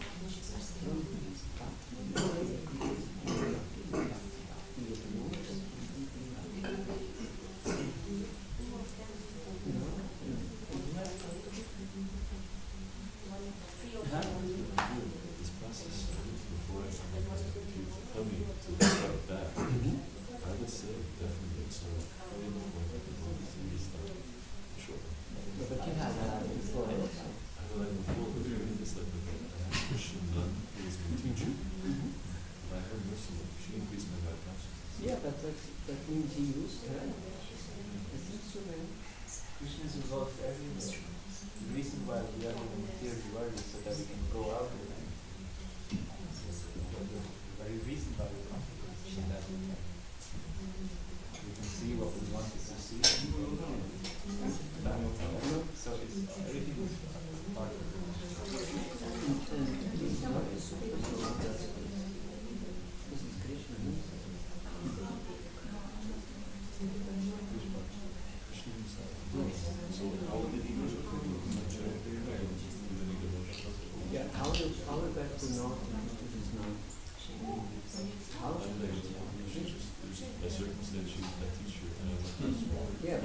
This process before if you tell me to start back, I would say definitely start way before you start. Sure. But you had before. I feel like before the feeling is like I had a Christian nun who was my teacher. I heard mercy, she increased my God consciousness. Yeah, but that means he used her as instrument. Krishna is involved everywhere. The reason why we are in the material world is so that we can go out with him. The very reason why we come to Krishna, that we can see what we wanted to see. So it's everything is part of it. And he's not this is Krishna. So how did he worship? Yeah, how we got to know it is not. How By circumstance, she was my teacher, and I was yeah,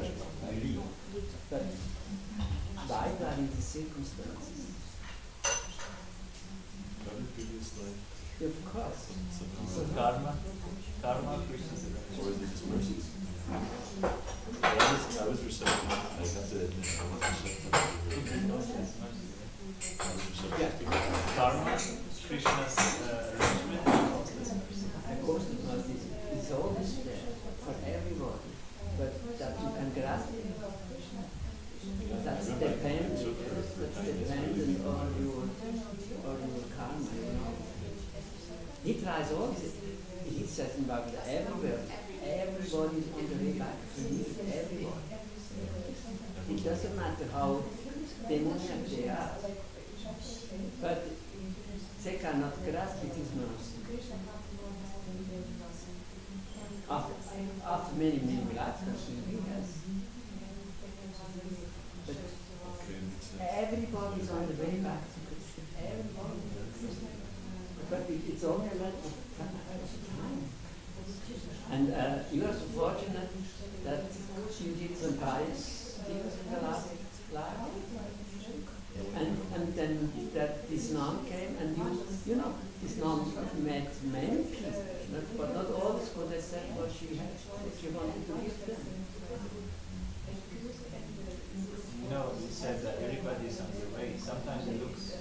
but by that in the circumstances. Other previous life, Yeah, of course. somehow, So karma, Krishna is a or is it just mercy? I was receptive. I have to admit, I was receptive. I was receptive. karma, Krishna's arrangement, Of course, it's always there for everybody, but that you can grasp it. That's dependent on your karma, you know. He tries all this. He says in Bhagavad everywhere. Everybody is on the way back to him. Everybody. It doesn't matter how demoniac they are, but they cannot grasp it is mercy. After many lifetimes, yes. But everybody is on the way back to Krishna. Everybody. But it's only a matter of time. And you are so fortunate that you did some pious things in the last life. And then that this nun came, and you know, this nun met many people, but not always could accept what she had, what she wanted to give them. you know, you said that everybody is on their way. Sometimes it looks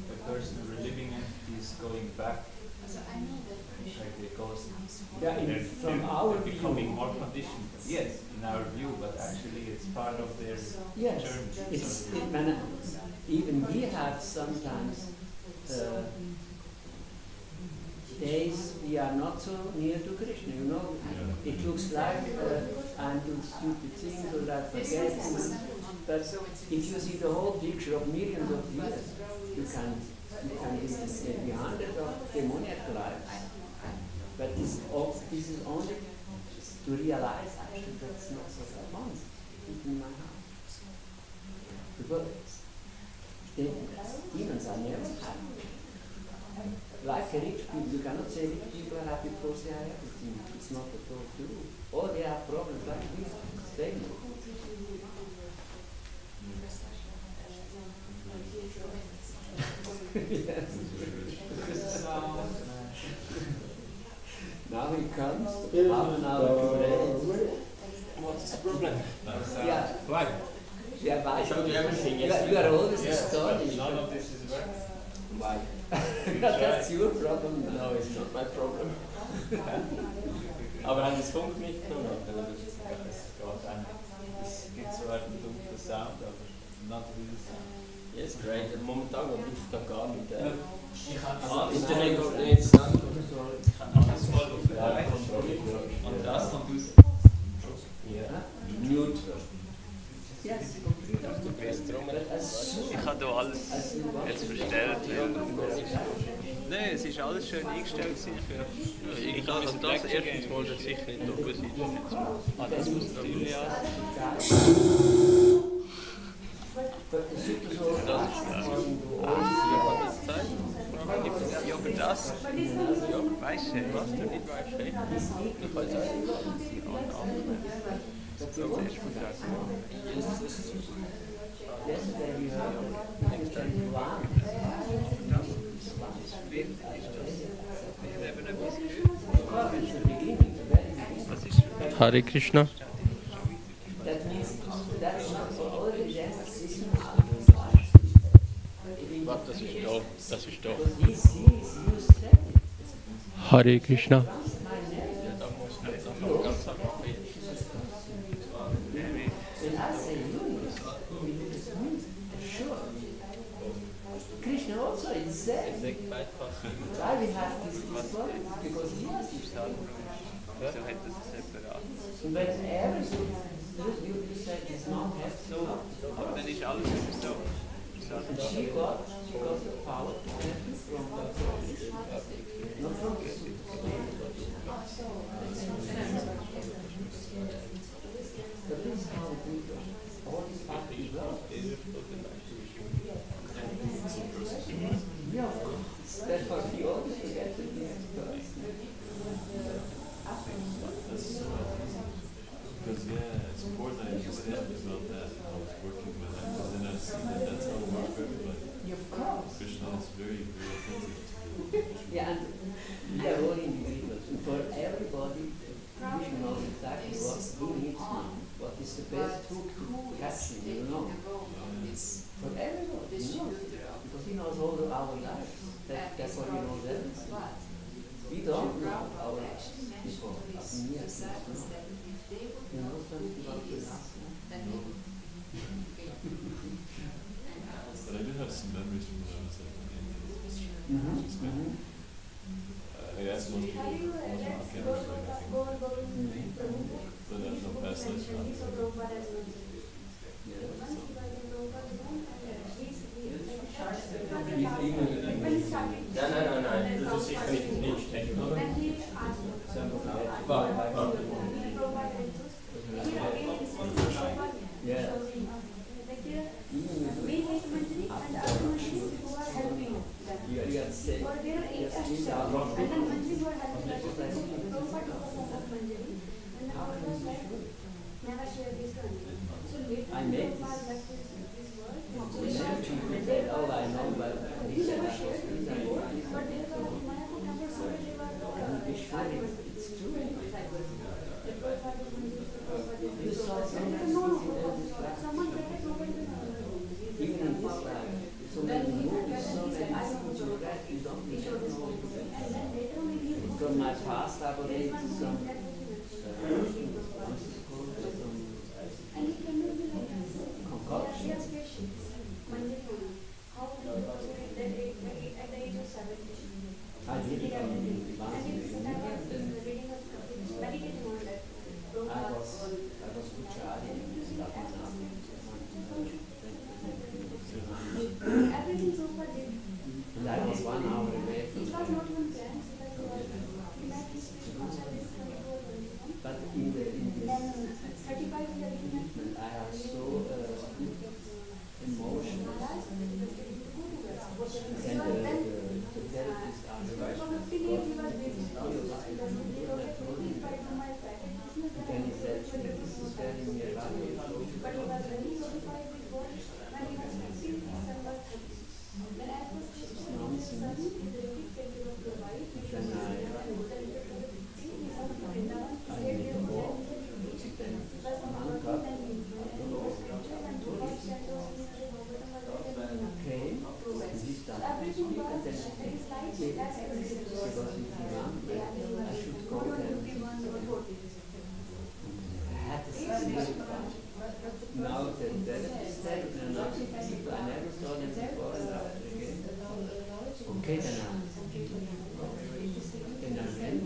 the person reliving it is going back, like they go. Yeah, from our they're becoming view. more conditioned. Yes, in our view, but actually it's part of their Yes, journey. Even we have sometimes days we are not so near to Krishna, you know. It looks like I'm doing stupid things or I forget. But if you see the whole picture of millions of years, you can live maybe hundreds of demoniac lives. But this is only to realize actually that's not so fun in my heart. Because demons are never happy. Like rich people, you cannot say rich people are happy because they are everything. It's not at all true. Or they have problems like this. They know. Now he comes, half an hour to pray. What's the problem? Yeah. Why? Yeah, why? Showed you everything You yesterday. are always astonished. None of this is working. Why? That's your problem. No, it's not my problem. Aber haben Sie das Funk mitgenommen? Es gibt zwar einen dunklen Sound, aber not really sound. Yes, great. Momentan läuft da gar nicht. Ich kann Internet geht nicht, Sound oder so. alles voll auf und das und du. Ja. Mute. Yes. Du bist drum. Ich habe hier alles jetzt verstellt. Nein, es ist alles schön eingestellt für... Ich kann also das erstens mal das sicher nicht oben sein. Ah, das muss natürlich auch. But the super soul Das asks ist us das. to Ja, always das Zeit. Ja, aber das. Ja, Weißt du, was du nicht weißt, hey. Ich weiß yesterday we heard that you can plant. Well, it's the beginning, the very beginning. Hare Krishna. That means that's not so already there's a system. Warte, das ist da. Das ist da. Because he's used setting. Hare Krishna. My name. Da muss man ganz einfach reden. When I say union, it means sure. Krishna also is said. Why we have this problem? Because he is wieso hat das separat? and when everything you said is not have So, aber dann ist alles immer so. and she got the power to get it from the not from the but this is how it is. All these parties work. Yeah, of course. That's what we always forget to be experts. Because it's important I understand about that, how it's working with that, because then I see that that's how it works for everybody. Yeah, of course. Krishna is very, very attentive to the Yeah, and we are all individuals. And for everybody, we should know exactly what he needs now. What is the best hook to catch him, you know? For everybody, he knows it. Because he knows all our lives. That's what he knows everything. We don't know our lives before. Me at least, no. You know something about the last one? But I do have some memories from when I was like in India. Which is good. I asked most people who can't like I think. But I have no past life around Nein. Das ist sicher nicht. Yeah. You are sick. I made this. People said, oh, I know, but he said I was it's true. You saw so many things in this life. Even in this life, so many movies, so many things you read, you don't even know. From my past, I believe some concoctions. I did it on the last meeting, and I was Gujarati and stuff like that. And I was 1 hour away from them. But in this treatment, I have so emotional. And the therapist asked me, and then he said, this is very nearby. It's nonsense. Then I made a walk, then uncut, came, and he started to speak, and then she was with Ivan, I should go there. I had to see now the therapist said, and now people, I never saw them before and after again. Okay, then I went.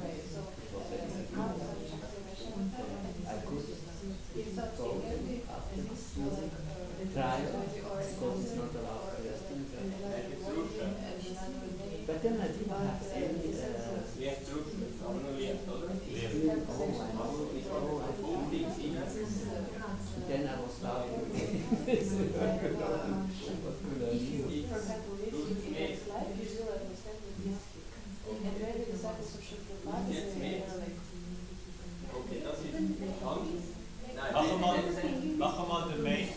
I could go after this music trial because it's not allowed to Western. But then I didn't have any then I was starting Machen wir den Main.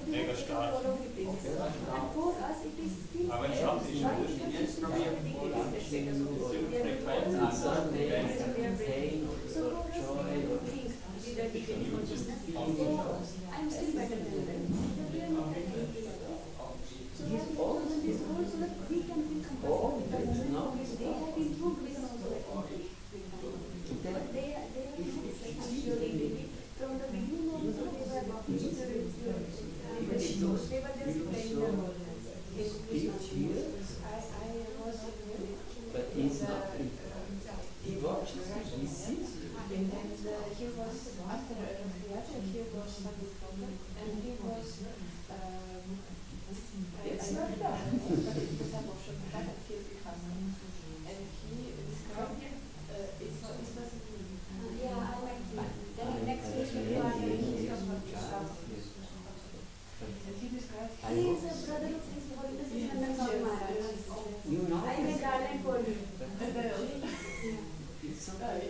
Mega stark. Aber wenn es ab ist, I'm still better than them. He's older than this world, so that we can be compatible. They have improved, we can also like but they are actually from the beginning also they were not they were just playing their role in Krishna. I was but he's not. He watches, he sees. and he was after Kriyaja, he was studied program and he was it's not that. and he described it's not Yeah, I like that. Then next week we are going to and he described he is a brother of His Holiness Sundar Maharaj. You know I made garland for him. it's something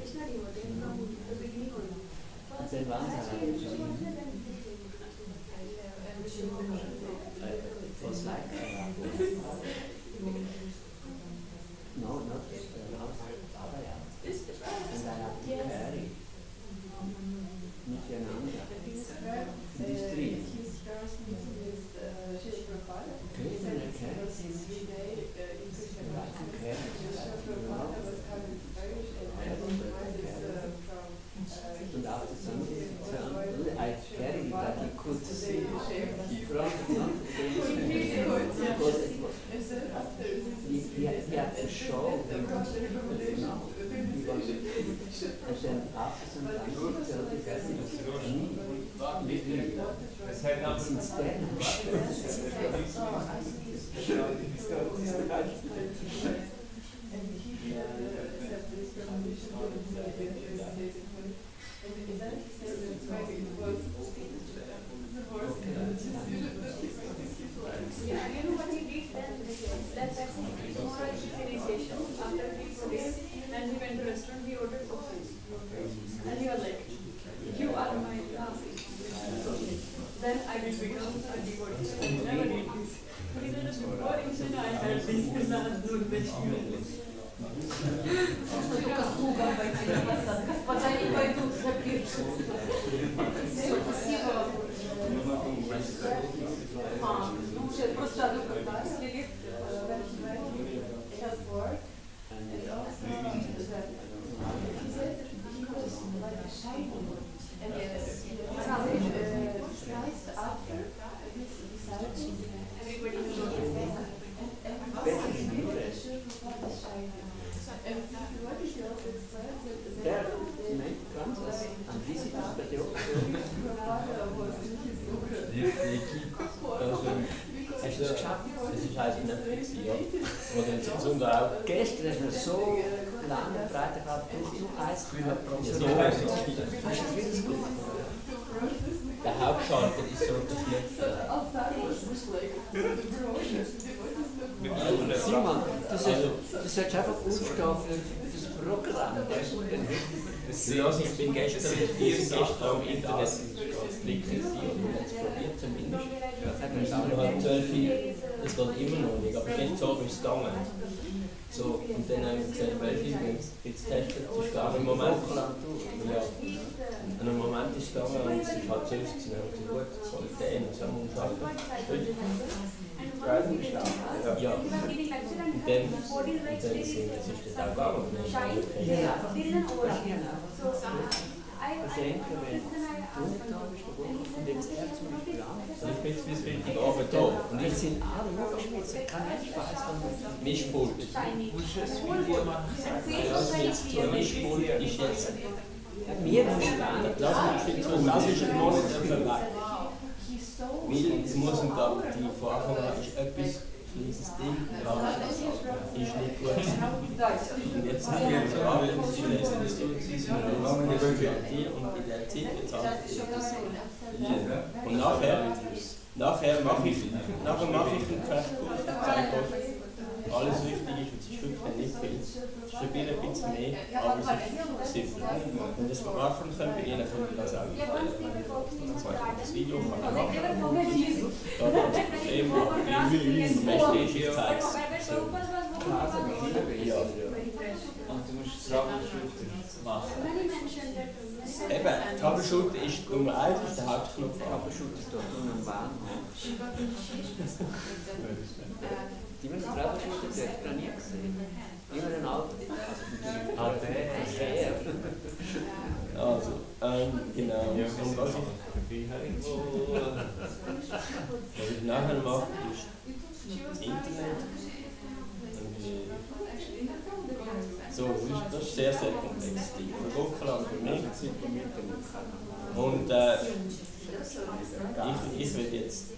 Krishna devotee from the beginning only. And then once it was like no, not Abaya. And I have to carry miteinander. These three. Okay, then I carry and after something, I carried that he could see in front, not against me, because it was, he had to show him, he wanted, and then after some time he told it that it was me, and since then I'm sure. Yeah, you know what he did then? That's more civilization. After he prayed and he went to restaurant, he ordered coffee. And he was like, you are my last. Then I will become a devotee. I never did this. But he said, before Insana, I had this and that and no vegetables. Только слугам пойти на посад. Господа не пойдут за пиршество. Спасибо. Ну, уже просто одну как-то has work. And also that he said he was like a shy woman. And Christ after his disciples, everybody knows his name. And Der Transfer an visitors, but they also hast du es geschafft? Das ist halt nicht fix, ja. Wo den Sundar auch. Gestern hast du so lange und breit gehabt, bis du eins So hast du es wieder gut. Der Hauptschalter ist so Simon, du solltest einfach aufstehen für das Programm. Ich bin gestern im Internet klicken und jetzt probiert zumindest. Um halb 12 es geht immer noch nicht, aber jetzt so ist es gegangen. So, und dann haben wir gesehen, welche jetzt testet, es ist gar im Moment. Ja, und im Moment ist es gegangen und es ist halb 12 gewesen, und ich gut, soll ich den so umschalten. Ja, und dann sind wir, es ist das auch gegangen. Ich denke, wenn du da bist, und jetzt er zum Beispiel an. Ich bin jetzt bis Freitag Abend da. Und wir sind alle aufgeschmissen, kein Mensch weiß, wann wir Mischpult. Der Mischpult ist jetzt. mir muss gar nicht. Das ist ein Monat weg. Weil es muss da die Vorfahrt ist etwas kleines Ding, aber ist nicht gut. jetzt nicht mehr so an, wenn Sie lesen, dass Sie sind lange hier und in der Zeit jetzt alles. Und nachher mache ich einen Crashkurs und zeige euch, alles richtig ist, und es ist wirklich nicht viel. Es ist ein bisschen mehr, aber es ist simpel. Wenn das am Anfang können, bei Ihnen können wir das auch einstellen. Wenn ich das Video kann ich machen. Da hat das Problem, aber am besten ist, ich zeige es. Ja. Und du musst Troubleshooter machen. Eben, Troubleshooter ist Nummer 1, ist der Hauptknopf. Troubleshooter ist doch nur ein Wahn. Die haben den Troubleshooter, der hat noch nie gesehen. Immer ein Auto. Ah, der. Also, genau. Und was ich nachher mache, ist das Internet. So, das ist sehr, sehr komplex. Die Verlocken lang für mich. Und ich will jetzt so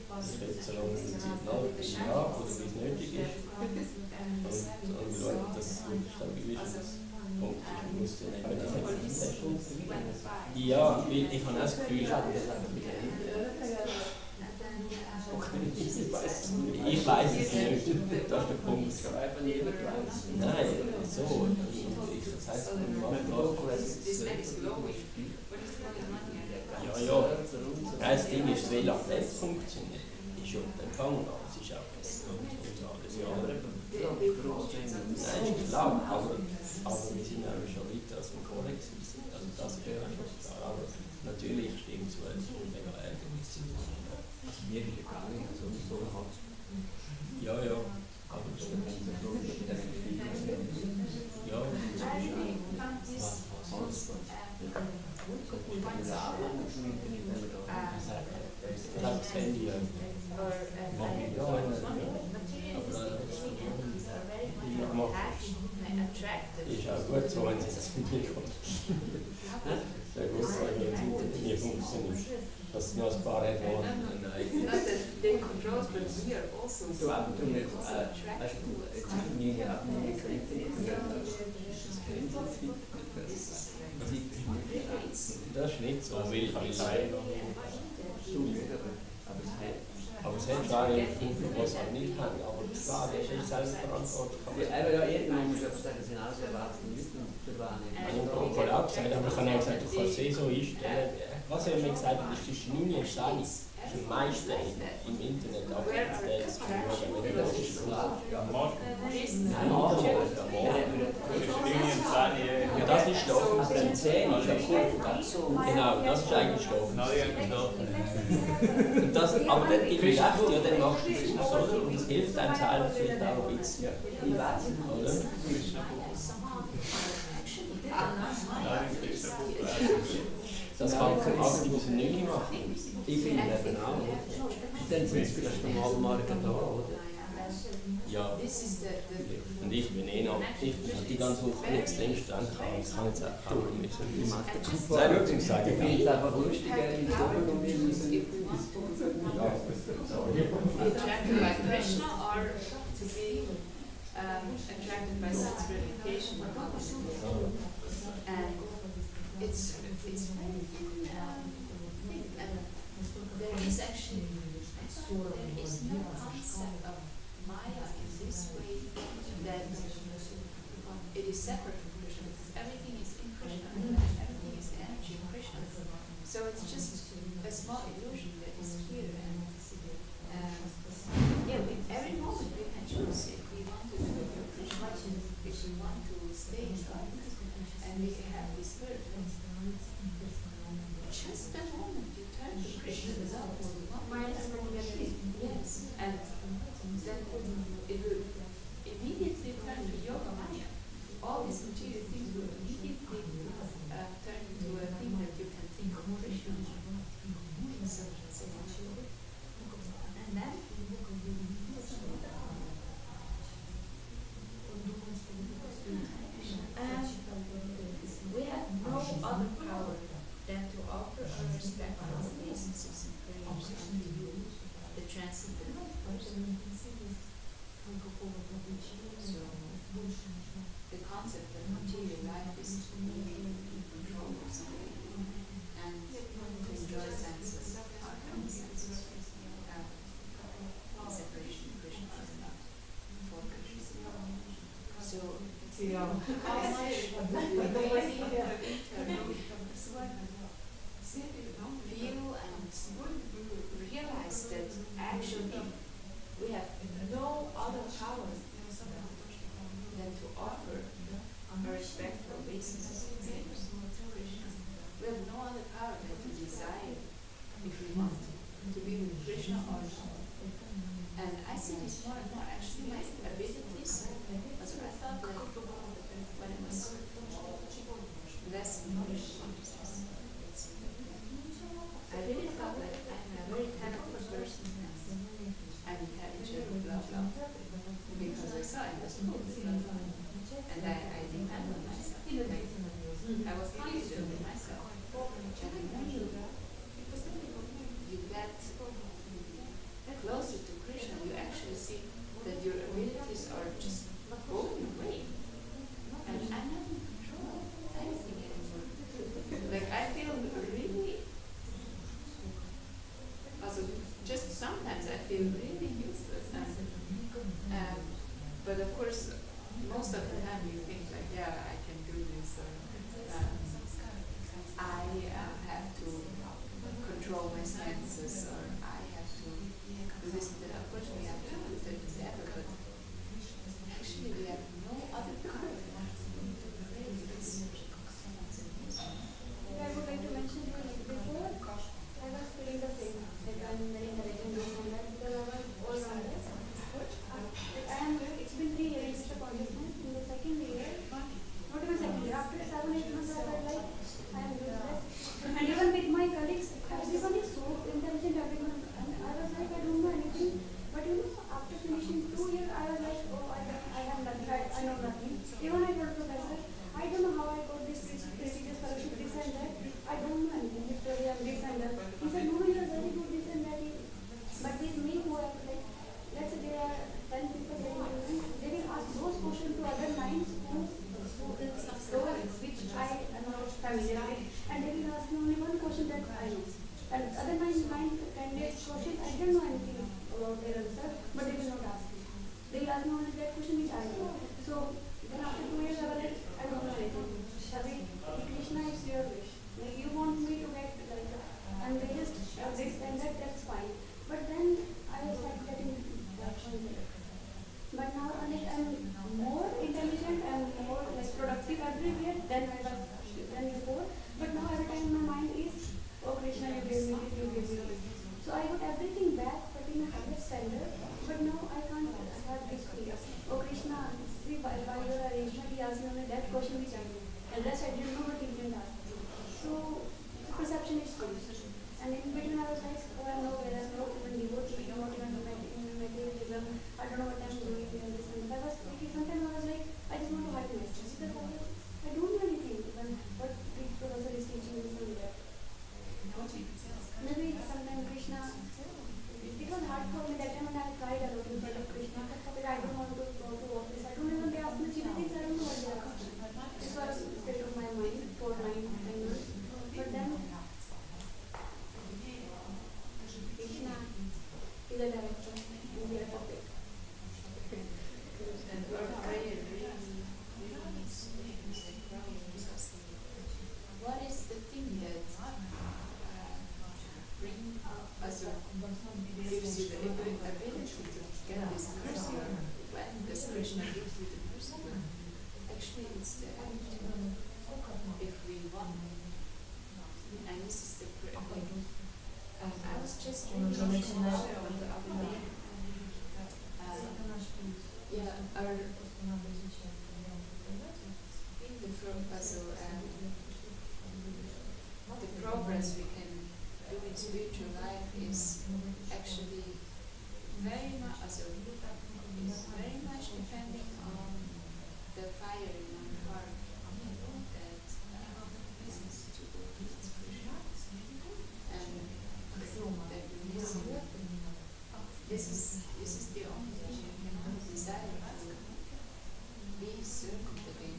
lange wie Zeit noch, ja, oder wie es nötig ist. Und schauen, dass es wirklich stabil ist und das Punkt ist. Ich muss dann eben das testen. Ja, weil ich habe auch das Gefühl, ich weiß es nicht. Das ist der Punkt. Nein, so. Das heisst, man macht ja. Das Ding ist, wie lange das funktioniert, ist ja der Empfang, aber es ist auch besser und alles. Ja. Nein, ist klar, aber wir sind ja schon weiter als wir vorher sind. Also das ist ja schon klar. Aber natürlich stimmt es, weil es mega ärgerlich ist. Also mir ist egal, sowieso hat es. Ja, ja. Aber das ist ja, das Handy, ja. Ist auch gut so, wenn es jetzt mit mir kommt. Sehr gut, wenn das Internet nie funktioniert. Dass noch ein paar hat, wo They controls, but we are also So, aber du willst, weißt du, jetzt nie gehabt, nie gekriegt, das ist nicht so, weil ich aber es hat schon einen Kunden, die es halt nicht haben, aber klar, das ist selbst verantwortlich. Aber ja, irgendwann muss ich auch sagen, es sind alles erwachsene Leute und für Wahlen. Ich habe auch gesagt, aber ich habe auch gesagt, du kannst es so einstellen. Was er mir gesagt hat, ist zwischen 9 und 10 für die meisten im Internet Aktivitäten zu schauen. Das ist klar. Nein, ja, das ist schlafen. aber ein 10 ist ja cool. Genau, das ist eigentlich schlafen. Und das, aber dann gebe ich recht, ja, dann machst du es aus, oder? Und es hilft einem selber vielleicht auch ein bisschen. Ich weiß nicht, oder? Das kann man aktiv nicht machen. ich finde eben auch. Dann sind es vielleicht noch mal Marken da, oder? Ja. Und ich bin noch, ich bin die ganze Woche extrem streng, ich kann jetzt auch müssen. Sei wirklich sagen. Ich finde es einfach lustiger im Sommer und wir müssen. attracted by Krishna or to be attracted by sense gratification. And it's very and there is actually there is no concept of Maya in this way that it is separate from Krishna, because everything is in Krishna, everything is the energy of Krishna. So it's just a small illusion that is here, and yeah, every moment we can choose if we want to do Krishna, if we want to stay in God, and we can have this birth. Just the moment you turn to Krishna, yes, and then it will immediately turn to Yoga Maya. All these material things will immediately turn into a thing that you can think of Krishna. And then we have no other power than to offer our respect for obeisances and prayers unto you, the transcendental person. So, the concept that material life is to be in control of something and to enjoy senses, outcome senses, separation, Krishna is not for Krishna. So, how much feel and realize that actually we have no other power than to offer a respectful obeisance to Krishna. We have no other power than to desire if we want to be with Krishna or not. And I see this more and more. Actually, my abilities, also I thought that when I was less knowledge consciousness, I really felt like I'm a very talented person and I'm intelligent, blah blah, because I saw in the school, blah blah. And I depend on myself. Like, I was confident in myself. And when you get closer to Krishna, you actually see that your abilities are just going away. And I'm not in control of anything anymore. Like, I feel really, also just sometimes I feel really useless. And, but of course, most of the time you think like, yeah, I can do this, or I have to control my senses, or I have to do this. Of course, we have to do that together, but actually we have no other power. I would like to mention before I was feeling the same, like I'm very intelligent and that because I was all rounded. It's been 3 years of consciousness. In the second year, not even second year, after 7-8 months I felt like I am useless. And even with my colleagues, everyone is so intelligent, everyone, and I was like, I don't know anything. But you know, after finishing 2 years, I was like, oh, I have nothing, I know nothing. Even I told professor, I don't know how I got this prestigious fellowship, this and that. I don't know anything, literally I'm this and that. He said, no, you are very good, this and that. But with me, who are like, let's say there are 10 people getting they will ask those questions to other 9 schools which I am not familiar with, and they will ask me only one question that I know. And other 9 candidates questions, I don't know anything about their answer, but they will not ask me. They will ask me only that question which I know. So then after 2 years I was like, I don't know anything. Shabi, Krishna is your wish. Like you want me to get like and they just this and that, that's fine. But then I was like getting that point there. But now I'm more intelligent and more like productive everywhere than I was than before. But now every time my mind is, oh Krishna, you gave me this, you gave me this. So I got everything back, but in a higher standard. But now I can't have this fear. Oh Krishna, see by your arrangement, he asked me only that question which I knew. And rest I didn't know what he didn't ask me. So perception is changed. And in between I was like, oh I'm nowhere, I'm not even devotee, I'm not even materialism, I don't know what I'm doing here and this and that. I was thinking, sometimes I was like, I just want to hide myself. Because I don't know anything. When what the professor is teaching me from there. Maybe sometimes Krishna, it was hard for me that time when I tried a lot in front of Krishna, but I don't want to go to office. I don't even, they ask me silly things, I don't know what they ask. This was the state of my mind for 9 months. But then, Krishna is a director and we are puppet. And our prayer really needs what is the thing that brings us gives you the ability to get this mercy, or when this Krishna gives you the mercy? Actually, it's the attitude. If we want, and this is the prayer. I was just reading the other day. Our in the puzzle and the progress we can do in spiritual life is actually very much depending on the fire in our heart that is to go towards Krishna, and that this is the only thing you can desire to be circumventing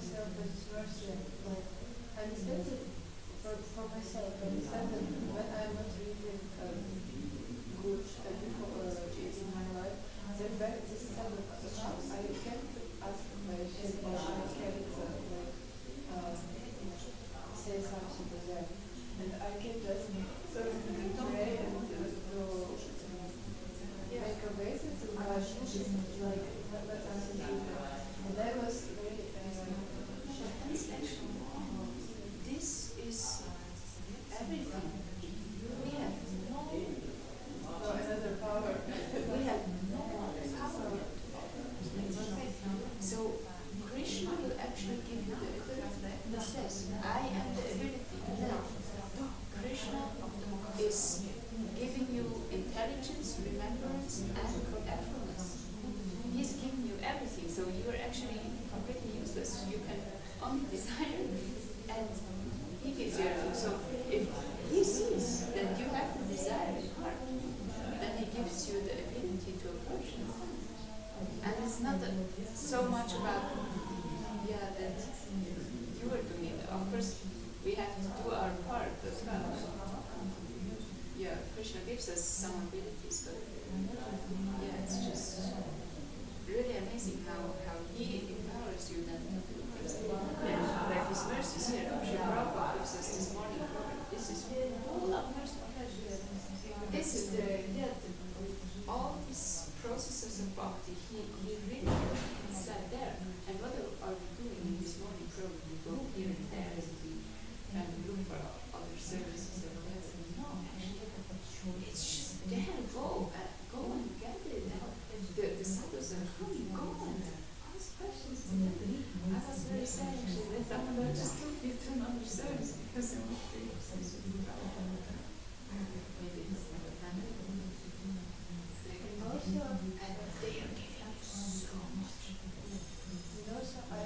myself as mercy. Like, I understand it for myself. I understand that when I'm not really good in my life, then back this time I can't ask question or I can't say something to them. And I can just sort of pray and make a basis to God, just like what I'm thinking. And that was very this is everything. We have another power. we have no power. So Krishna will actually give you the ability. He says, I am the ability. Now, Krishna is giving you intelligence, remembrance, and forgetfulness. He's giving you everything, so you are actually completely useless. You can only desire, and he gives you everything. So if he sees that you have the desire in heart, then he gives you the ability to approach him. And it's not so much about, that you are doing it. Of course, we have to do our part as well. Krishna gives us some abilities, but it's just really amazing how he empowers you then to do things. Like his mercies here, Sri Prabhupada gives us this morning program. This is full of mercy. This is all these processes of bhakti, he really sat there. And what are we doing in this morning program? We go here and there and we look for other services and that. No, actually, it's just there, go and get it. And the sadhus are coming, go and ask questions to them. I was very sad actually that someone just took me to another service because I was very obsessed with the Prabhupada. Maybe it's not a family. And they are giving so much. And also I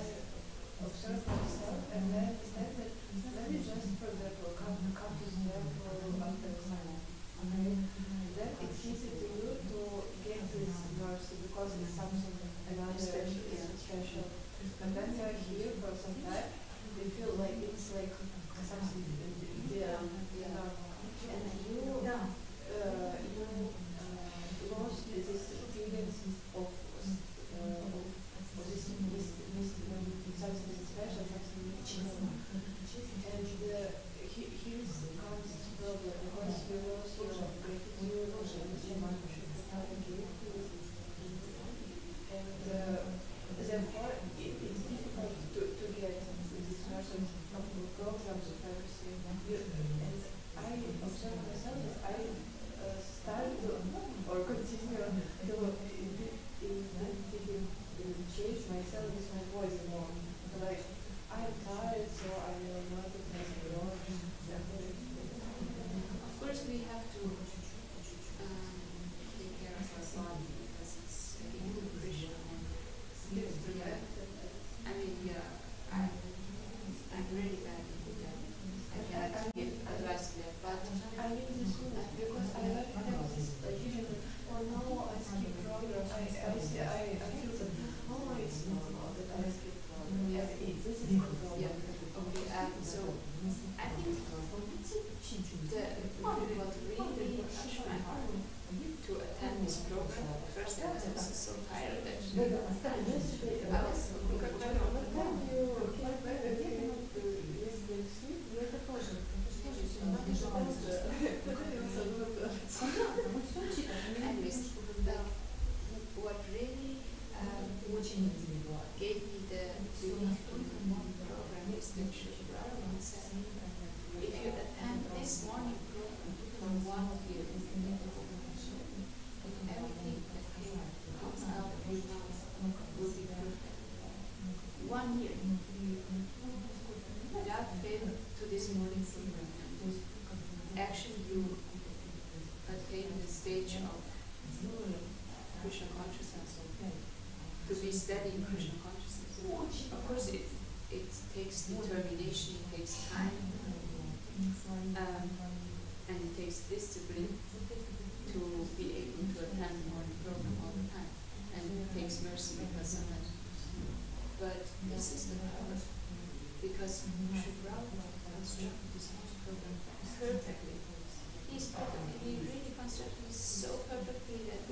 observe myself and then understand that let me just, for example, come to the temple after exam. Okay? Then it's easy to you to get this mercy because it's something another special. But when they are here for some time, they feel like it's like something and you lost this feelings of this something special, something mystical. And here's comes the problem because you lost your gratitude and so much and therefore it's difficult to get this person from the programs of privacy. And I observe myself that I start to or continue to change myself with my voice more. Like I'm tired, so I will not take the wrong. Of course, we have to take care of our body because it's a gift of Krishna. I mean, I'm really bad at that. I cannot give advice to that, but I mean this because I like to have this usually, oh no, I skip program. I feel that, oh, it's normal that I skip program. Yeah, this is the problem. yeah. Okay, so I think what really touched my heart to attend this program, first I was so tired actually. I was anyways, what really gave me the belief in the program is that Sri Prabhupada said, if you attend this morning program for 1 year, everything that comes out of your mouth will be perfect. 1 year. Without fail to this morning program. Actually, you attain the stage of Krishna consciousness. To be steady in Krishna consciousness. Of course, it takes determination, it takes time, and it takes discipline to be able to attend the morning program all the time. And it takes mercy because sometimes But this is the power, because Sri Prabhupada constructed this program perfectly. He really constructed it so perfectly that